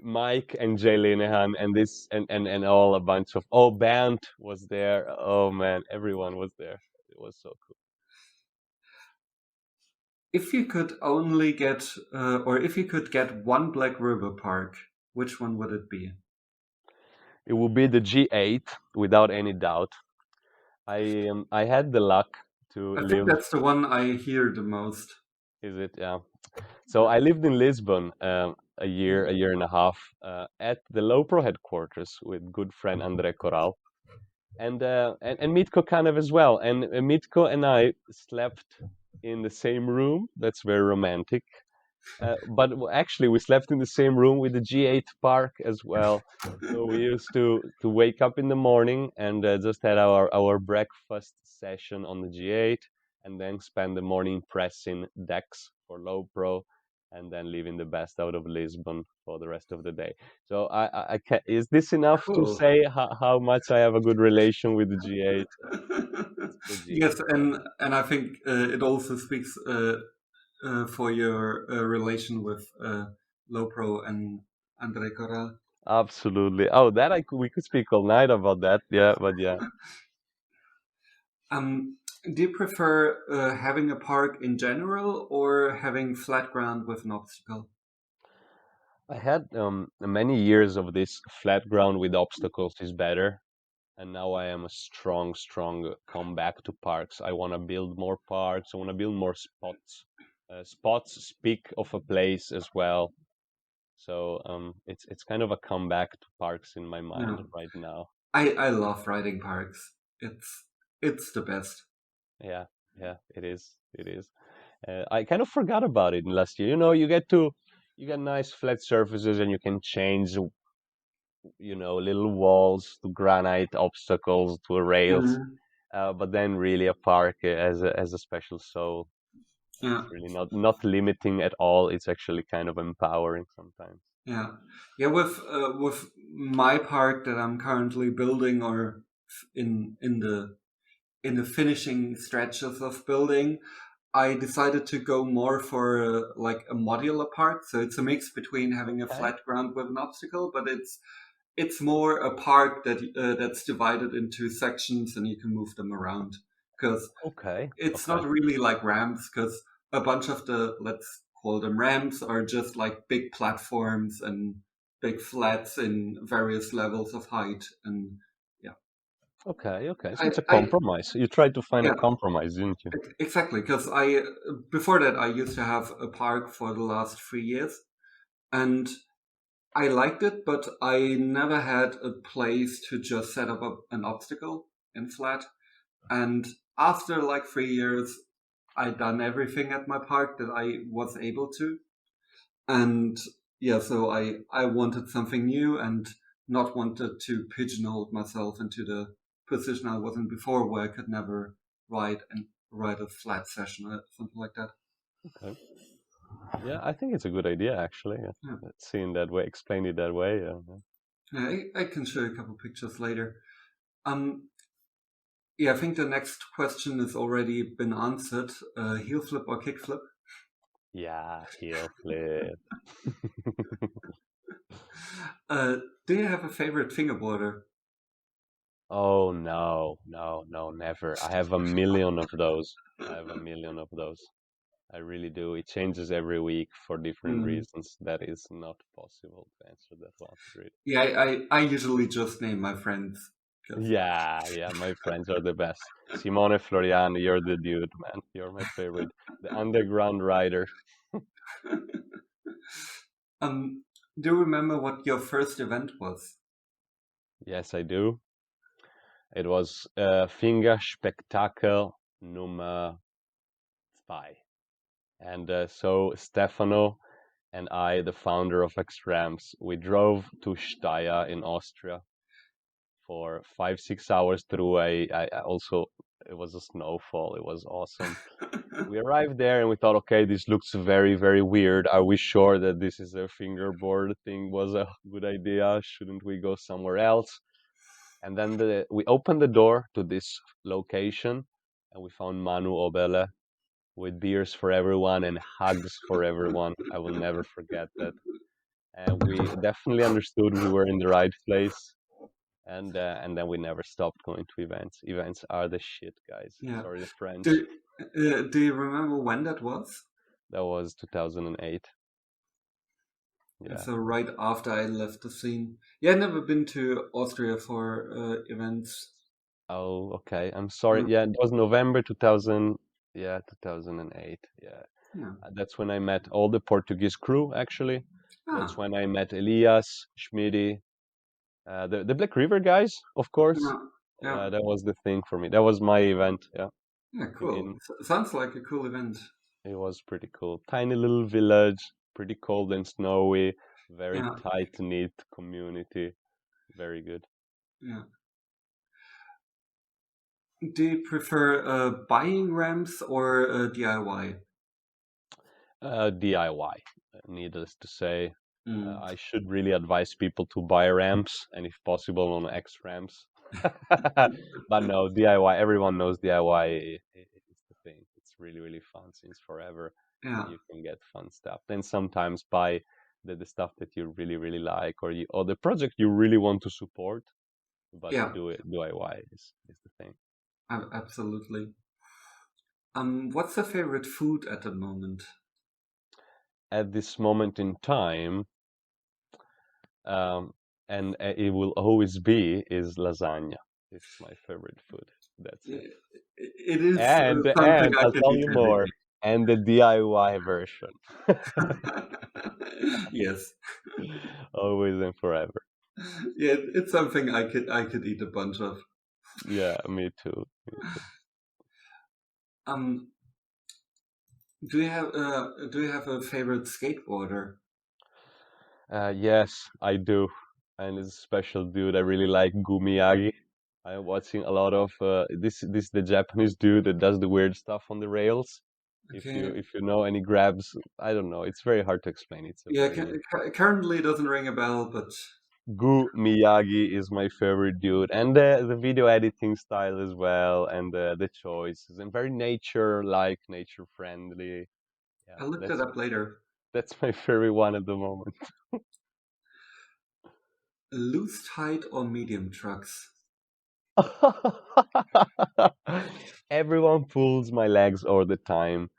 Mike and Jay Linehan, and this and all a bunch of Band was there. Oh man, everyone was there. It was so cool. if you could only get, or if you could get one Black River park, which one would it be? It will be the G8 without any doubt. I had the luck to I think live. that's the one I hear the most. Is it? Yeah. So I lived in Lisbon a year and a half, at the Lowpro headquarters with good friend Andre Corral and Mitko Kanev as well. And Mitko and I slept in the same room. That's very romantic. But actually, we slept in the same room with the G8 park as well. So we used to wake up in the morning and just had our breakfast session on the G8, and then spend the morning pressing decks for low pro. and then leaving the best out of Lisbon for the rest of the day. So I can, is this enough to Cool. say how much I have a good relation with the G8? It's the Yes, G8. Yeah. and I think it also speaks for your relation with Lopro and Andre Corral. Absolutely. Oh, that we could speak all night about that. Yeah, but yeah. Do you prefer having a park in general or having flat ground with an obstacle? I had many years of this flat ground with obstacles is better, and now I am a strong comeback to parks. I want to build more parks. I want to build more spots. Spots speak of a place as well. So it's kind of a comeback to parks in my mind No, right now. I love riding parks. It's the best. Yeah, yeah, it is. It is. I kind of forgot about it last year. You know, you get nice flat surfaces and you can change, little walls to granite obstacles to rails. Mhm. But then really a park as a special soul. Yeah, It's really not limiting at all. It's actually kind of empowering sometimes. yeah, yeah. With my park that I'm currently building or in the finishing stretches of building, I decided to go more for like a modular park. So it's a mix between having a Okay. flat ground with an obstacle, but it's more a park that's divided into sections and you can move them around. Because Okay. it's Okay. not really like ramps, because a bunch of the, let's call them ramps, are just like big platforms and big flats in various levels of height. And yeah, Okay. Okay. So I, it's a I compromise. You tried to find a yeah, compromise, didn't you? exactly. Because I before that I used to have a park for the last 3 years, and I liked it, but I never had a place to just set up an obstacle in flat. And after like 3 years, I done everything at my park that I was able to. And yeah, so I wanted something new and not wanted to pigeonhole myself into the position I was in before, where I could never ride a flat session or something like that. Okay. Yeah, I think it's a good idea actually. Yeah. Yeah, Seeing that way, explain it that way. Yeah. yeah, I can show you a couple pictures later. Um, yeah, I think the next question has already been answered. Heel flip or kick flip? Yeah, heel flip. Uh, do you have a favorite fingerboarder? Oh no, no, no, never. I have a million of those. I have a million of those. I really do. It changes every week for different Hmm. reasons. That is not possible to answer that one, really. Yeah, I usually just name my friends. 'Cause- Yeah, yeah, my friends are the best. Simone Floriano, you're the dude, man. You're my favorite. The underground rider. um, do you remember what your first event was? Yes, I do. It was Fingerspektakel Nummer 2. And so Stefano and I, the founder of X-Ramps, we drove to Steyr in Austria for 5, 6 hours through also it was a snowfall. It was awesome. We arrived there and we thought, okay, this looks very, very weird. Are we sure that this is a fingerboard thing was a good idea? Shouldn't we go somewhere else? And then we opened the door to this location and we found Manu Obele with beers for everyone and hugs for everyone. I will never forget that. And we definitely understood we were in the right place. And then we never stopped going to events. Events are the shit, guys. Yeah. Sorry, the French. Do do you remember when that was? That was 2008. Yeah. So right after I left the scene. Yeah, I've never been to Austria for events. Oh, okay. I'm sorry. Mm, Yeah, it was November 2000. Yeah, 2008. Yeah. yeah. That's when I met all the Portuguese crew, actually. That's Ah. when I met Elias, Schmidi, the Black River guys, of course. Yeah. Yeah. That was the thing for me. That was my event. Yeah. Yeah. In, Cool. in Sounds like a cool event. It was pretty cool. Tiny little village, pretty cold and snowy, very Yeah. tight-knit community. Very good. Yeah. Do you prefer buying ramps or DIY? DIY, needless to say. Mm. I should really advise people to buy ramps and, if possible, on X ramps. But no, DIY. Everyone knows DIY is the thing. It's really, really fun since forever, Yeah, and you can get fun stuff. Then sometimes buy the stuff that you really, really like, or the project you really want to support. But yeah, do it DIY is the thing. absolutely. What's your favorite food at the moment? At this moment in time, um, and it will always be, is lasagna. It's my favorite food. That's it. It is something And I I'll could tell eat you every more. And the DIY version, day. Yes. always and forever. Yeah, it's something I could eat a bunch of. Yeah, me too. Me too. Um, do you have a favorite skateboarder? Yes, I do. And it's a special dude. I really like Gumiyagi. I'm watching a lot of this the Japanese dude that does the weird stuff on the rails. Okay. If you know, and he grabs, I don't know. It's very hard to explain. It's a Yeah, very currently it doesn't ring a bell, but Gu Miyagi is my favorite dude, and the video editing style as well, and the choices, and very nature-like, nature-friendly. Yeah, I'll look that up later. that's my favorite one at the moment. Loose tight or medium trucks? Everyone pulls my legs all the time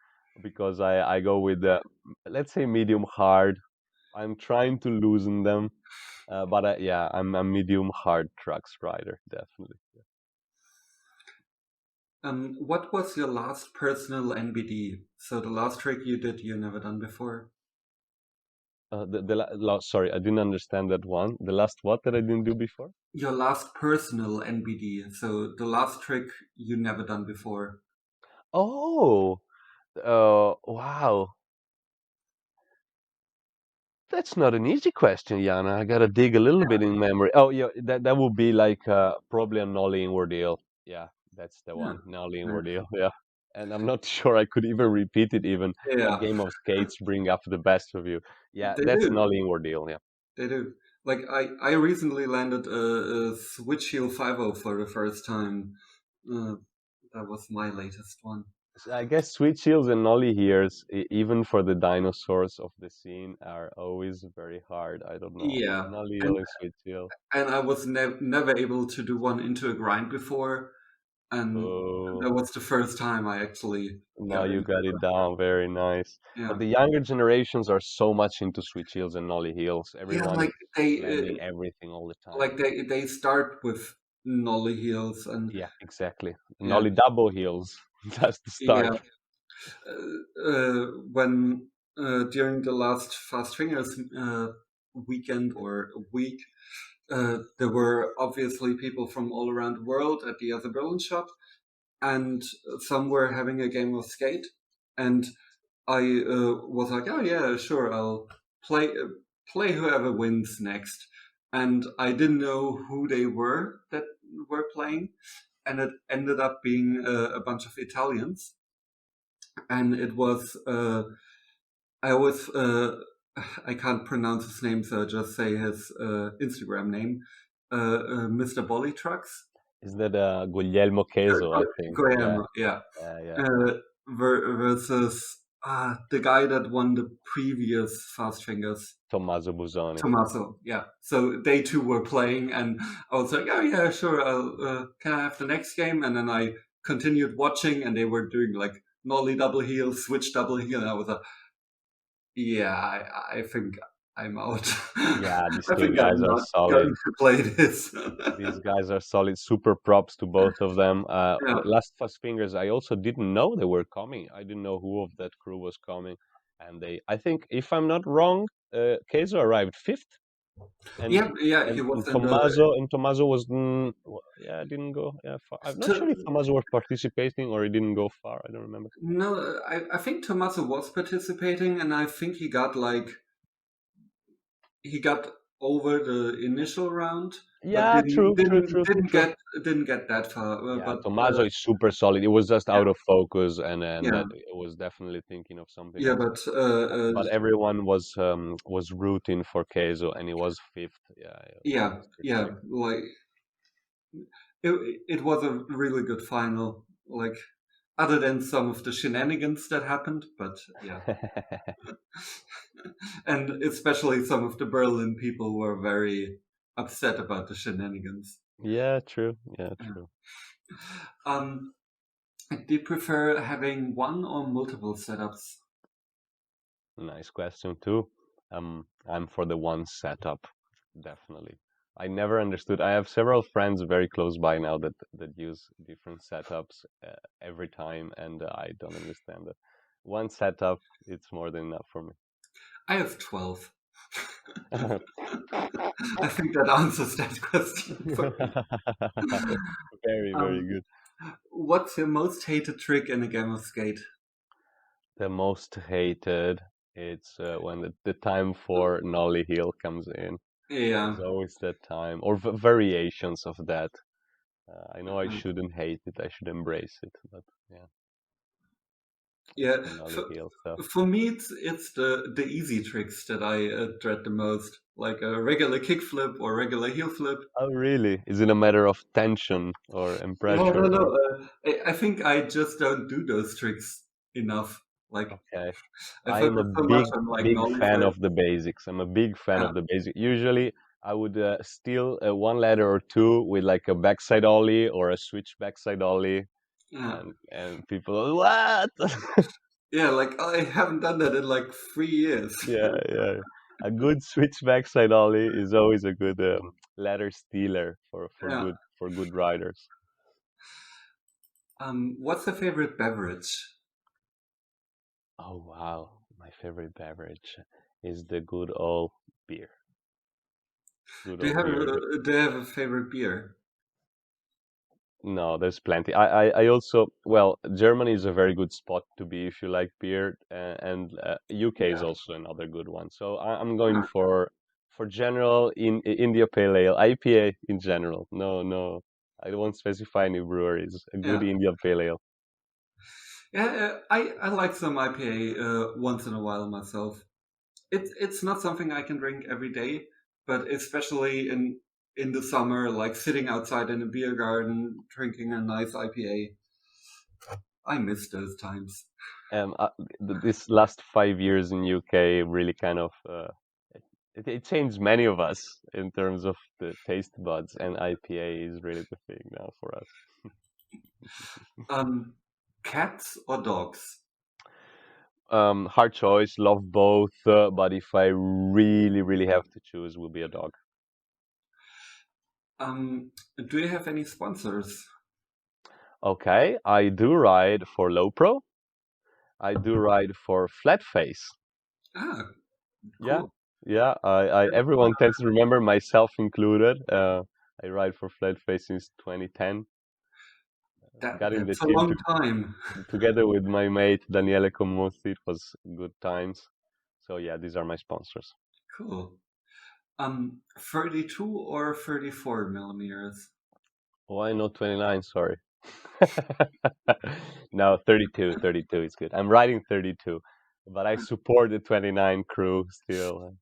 because I go with the, let's say, medium hard. I'm trying to loosen them, but yeah, I'm a medium hard trucks rider, definitely. What was your last personal NBD? So the last trick you did you never done before? Sorry, I didn't understand that one. The last what that I didn't do before? Your last personal NBD. So the last trick you never done before. Oh, wow. That's not an easy question, Yana. I gotta dig a little bit in memory. Oh, yeah, that would be like probably a nollie inward deal. Yeah, that's the Yeah. one, nollie inward Nice. deal. Yeah, and I'm not sure I could even repeat it. Even a Yeah, game of skates bring up the best of you. Yeah, they that's do. nollie inward deal. Yeah. They do. Like I recently landed a Switch Heel 50 for the first time. Uh, that was my latest one. So I guess sweet shields and nollie hears, even for the dinosaurs of the scene, are always very hard. I don't know. Yeah, Nollie and heel and sweet shield. I was never able to do one into a grind before, and Oh. that was the first time I actually Now got you into got it. it down. Very nice. Yeah, But the younger generations are so much into sweet heels and nollie heels. yeah, Everyone like is landing everything all the time. they start with nollie heels and Yeah, exactly. yeah, Nollie double heels. That's the yeah. start. When during the last Fast Fingers weekend or week, there were obviously people from all around the world at the other Berlin shop, and some were having a game of skate, and I was like, oh yeah, sure, I'll play whoever wins next, and I didn't know who they were that were playing, and it ended up being a bunch of Italians, and it was I always I can't pronounce his name, so I just say his Instagram name, Mr. Bolly Trucks. Is that Guglielmo Queso, I think. Yeah, Graham, yeah. yeah. Uh, versus the guy that won the previous Fast Fingers, Tommaso Busoni. Tommaso. Yeah. So they two were playing, and I was like, oh yeah, sure. Can I have the next game? And then I continued watching, and they were doing like nollie double heel, switch double heel, and I was like, yeah, I think I'm out. Yeah, these I two think guys I'm are not solid. going to play this. These guys are solid. Super props to both of them. Yeah. Last Fast Fingers, I also didn't know they were coming. I didn't know who of that crew was coming, and I think, if I'm not wrong, Queso arrived fifth, and Yeah, yeah, he was in the. Tommaso was yeah, didn't go far. I'm not sure if Tommaso was participating or he didn't go far. I don't remember. No, I think Tommaso was participating, and I think he got over the initial round, but Yeah, true, true, true, true. didn't get that far. Yeah, But Tommaso is super solid. It was just yeah, out of focus, and yeah, that it was definitely thinking of something yeah. else. But But everyone was rooting for Keso, and he was fifth. Yeah, it yeah, was pretty yeah. sick. Like it was a really good final. Like other than some of the shenanigans that happened, but yeah, and especially some of the Berlin people were very upset about the shenanigans. Yeah, true. Yeah, Yeah. true. Um, do you prefer having one or multiple setups? Nice question too. I'm for the one setup, definitely. I never understood. I have several friends very close by now that use different setups every time, and I don't understand that. One setup, it's more than enough for me. I have 12. I think that answers that question for me. Very, very Um, good. what's your most hated trick in a game of skate? The most hated, it's when the time for nollie heel comes in. Yeah, There's always that time, or variations of that. I know I uh, shouldn't hate it, I should embrace it, but yeah, it's yeah. the nollie heel stuff. For me, it's the easy tricks that I dread the most, like a regular kickflip or regular heel flip. Oh, really? Is it a matter of tension and Yeah, no, pressure? no. Or I think I just don't do those tricks enough. Like okay, I I am focus a so much big, on like big nollie fan flip. of the basics. I'm a big fan Yeah, of the basic. Usually, I would steal one ladder or two with like a backside ollie or a switch backside ollie, yeah, and people, what? yeah. Like I haven't done that in like 3 years. Yeah, yeah. A good switch backside ollie is always a good ladder stealer Yeah. for good riders. What's your favorite beverage? Oh wow, my favorite beverage is the good old beer. Good old beer. Do you have a favorite beer? No, there's plenty. I also, well, Germany is a very good spot to be if you like beer, and UK is Yeah. also another good one. So I'm going Ah, for general in India Pale Ale, IPA in general. No, no, I won't specify any breweries. A good yeah. India Pale Ale. Yeah, I like some IPA once in a while myself. It's not something I can drink every day, but especially in the summer, like sitting outside in a beer garden drinking a nice IPA. I miss those times. Uh, this last 5 years in UK really kind of it changed many of us in terms of the taste buds, and IPA is really the thing now for us. Um, cats or dogs? Hard choice, love both, but if I really, really have to choose, will be a dog. Do you have any sponsors? Okay, I do ride for low pro. I do ride for flat face. Ah, Yeah, cool. yeah. Everyone tends to remember, myself included. I ride for flat face since 2010. Got in the That's a team long time. together with my mate Daniele Commosi. It was good times. So yeah, these are my sponsors. Cool. 32 or 34 millimeters? Why not 29? Sorry. No, 32, 32 is good. I'm riding 32, but I support the 29 crew still.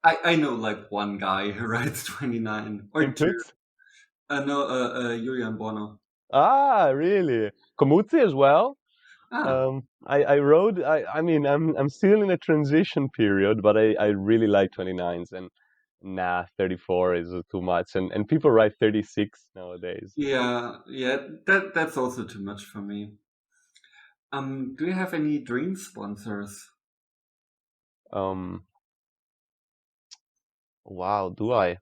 I know like one guy who rides 29 or two. Inputs? No, Julian Bono. Ah, really? Komutzi as well? Ah, I rode. I mean, I'm still in a transition period, but I really like 29s, and nah, 34 is too much, and people ride 36 nowadays. yeah, yeah. That's also too much for me. Do you have any dream sponsors? Um, wow, do I?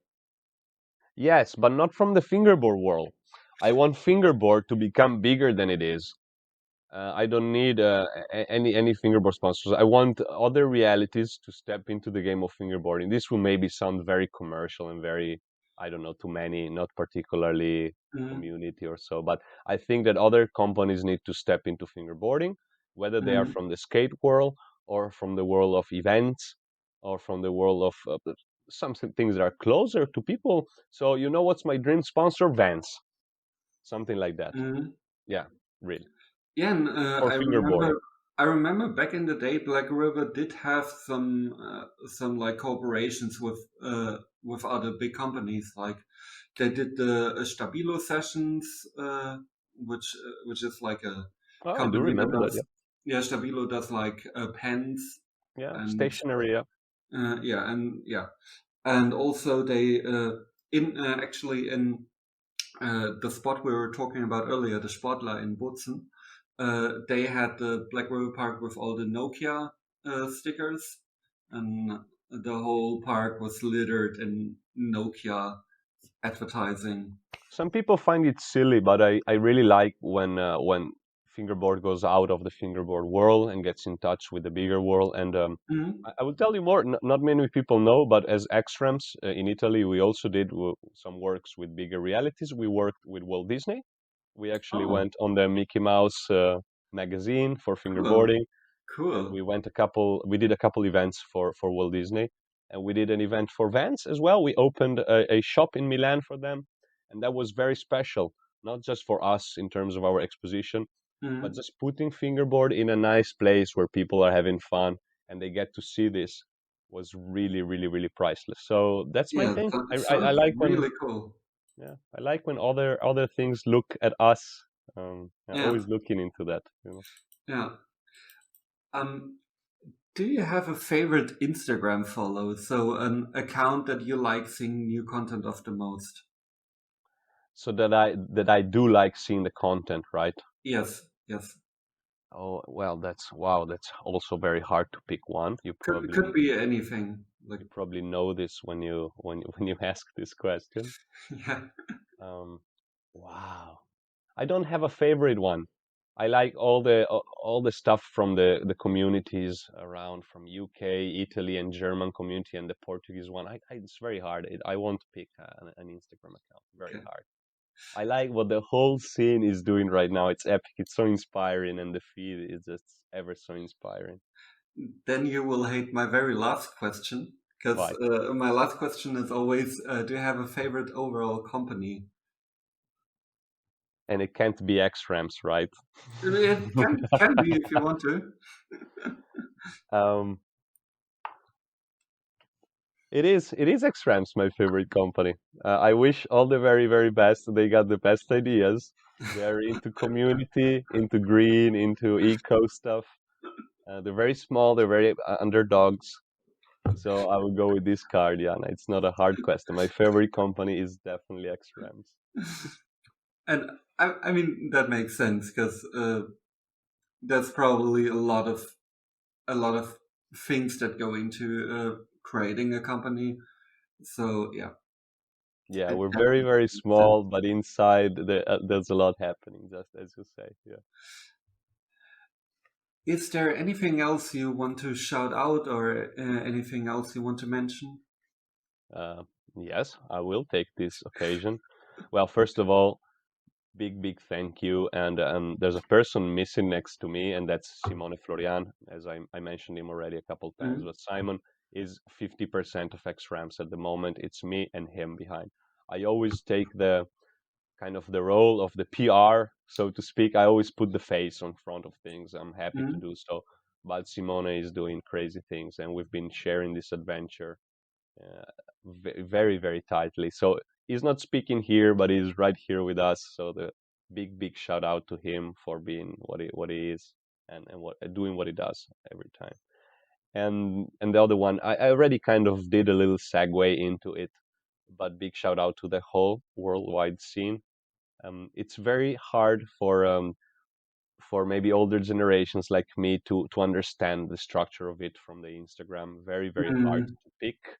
Yes, but not from the fingerboard world. I want fingerboard to become bigger than it is. I don't need any fingerboard sponsors. I want other realities to step into the game of fingerboarding. This will maybe sound very commercial and very, I don't know, to many, not particularly Mm, community or so, but I think that other companies need to step into fingerboarding, whether they are mm, from the skate world or from the world of events or from the world of some things that are closer to people. So you know what's my dream sponsor? Vans, something like that. Mm. Yeah, really. Yeah, and For fingerboarding. I remember back in the day, Black River did have some like cooperations with other big companies. Like they did the Stabilo sessions, which is like a Oh, I do company that remember that. Yeah, does, yeah, Stabilo does like pens yeah, and stationary. Yeah. yeah, and also they in actually in the spot we were talking about earlier, the Sportler in Bozen, they had the Black River Park with all the Nokia stickers, and the whole park was littered in Nokia advertising. Some people find it silly, but I really like when fingerboard goes out of the fingerboard world and gets in touch with the bigger world. And Mhm. I will tell you more. Not many people know, but as X-Rams in Italy, we also did some works with bigger realities. We worked with Walt Disney. We actually Oh, went on the Mickey Mouse magazine for cool, fingerboarding, and cool. we did a couple events for Walt Disney, and we did an event for Vans as well. We opened a shop in Milan for them, and that was very special, not just for us in terms of our exposition, but Mhm. just putting fingerboard in a nice place where people are having fun and they get to see this was really, really, really priceless. So that's my Yeah, thing. that I sounds like when, really cool. yeah, I like when other things look at us. Yeah, Yeah, always looking into that, you know. yeah. Um, do you have a favorite Instagram follow? So an account that you like seeing new content of the most? So that I do like seeing the content, right? Yes, yes. Oh, well, that's also very hard to pick one. Could be anything. Like You probably know this when you ask this question. yeah. Um, wow. I don't have a favorite one. I like all the stuff from the communities around from UK, Italy, and German community, and the Portuguese one. It's very hard. I won't pick an Instagram account. Very Okay. hard. I like what the whole scene is doing right now. It's epic. It's so inspiring, and the feed is just ever so inspiring. Then you will hate my very last question because Why? my last question is always, do you have a favorite overall company? And it can't be X-Rams, right? It can be if you want to. um, it is X-Rams, my favorite company. I wish all the very, very best. They got the best ideas. They're into community, into green, into eco stuff. They're very small. They're very underdogs. So I will go with this card, Jana. It's not a hard question. My favorite company is definitely X-Rams. And I mean that makes sense because there's probably a lot of things that go into creating a company. So yeah, Yeah, it we're very, definitely very makes sense. small, but inside there's a lot happening, just as you say. Yeah. Is there anything else you want to shout out or anything else you want to mention? Uh, yes, I will take this occasion. Well, first of all, big, big thank you. And there's a person missing next to me, and that's Simone Florian, as I mentioned him already a couple times. Mm, But Simon is 50% of X Rams at the moment. It's me and him behind. I always take the kind of the role of the PR, so to speak. I always put the face on front of things. I'm happy to mm, do so. But Simone is doing crazy things, and we've been sharing this adventure uh, very, very tightly. So he's not speaking here, but he's right here with us. So the big, big shout out to him for being what he is and what doing what he does every time. And the other one, I already kind of did a little segue into it, but big shout out to the whole worldwide scene. It's very hard for maybe older generations like me to understand the structure of it from the Instagram. Very, very hard mm, to pick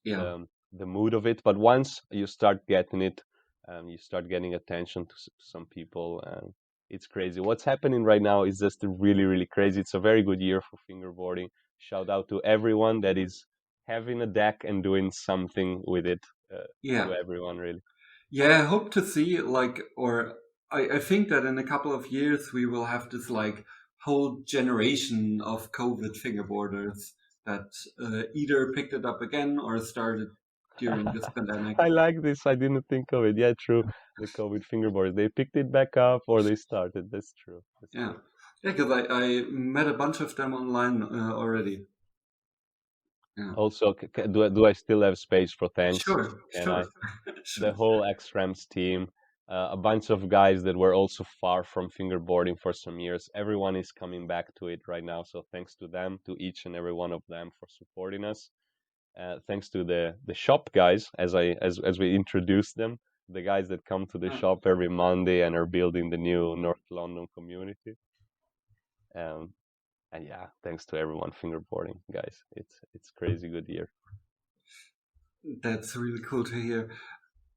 yeah, the mood of it. But once you start getting it, you start getting attention to some people, and it's crazy. What's happening right now is just really, really crazy. It's a very good year for fingerboarding. Shout out to everyone that is having a deck and doing something with it. To yeah. everyone, really. Yeah, I hope to see like, or I think that in a couple of years we will have this like whole generation of COVID fingerboarders that either picked it up again or started during this pandemic. I like this. I didn't think of it. Yeah, true. The COVID fingerboards. They picked it back up or they started. That's true. That's Yeah, true. yeah, because I met a bunch of them online already. Yeah, Also, do I still have space for thanks? sure, Can I? sure, sure. The whole X-Rams team, a bunch of guys that were also far from fingerboarding for some years. Everyone is coming back to it right now. So thanks to them, to each and every one of them for supporting us. Thanks to the shop guys, as we introduced them, the guys that come to the Yeah. shop every Monday and are building the new North London community. Um, and yeah, thanks to everyone fingerboarding, guys. It's crazy good year. That's really cool to hear.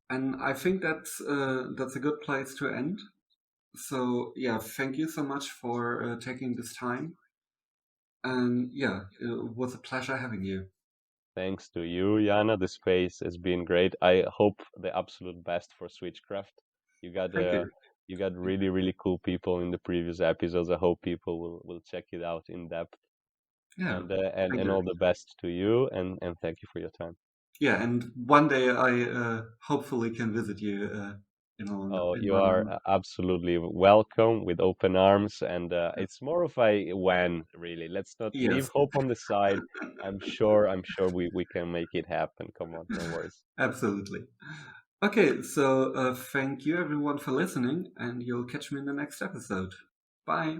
And I think that's a good place to end. So yeah, thank you so much for taking this time. And yeah, it was a pleasure having you. Thanks to you, Jana. The space has been great. I hope the absolute best for Switchcraft. You got Thank uh, you. you got really really cool people in the previous episodes. I hope people will check it out in depth. Yeah, And thank and you. all the best to you and thank you for your time. Yeah, and one day I hopefully can visit you Oh, in you are London. absolutely welcome with open arms, and it's more of a when, really. Let's not leave Yes, hope on the side. I'm sure we can make it happen. Come on, no worries. absolutely. Okay, so thank you everyone for listening, and you'll catch me in the next episode. Bye.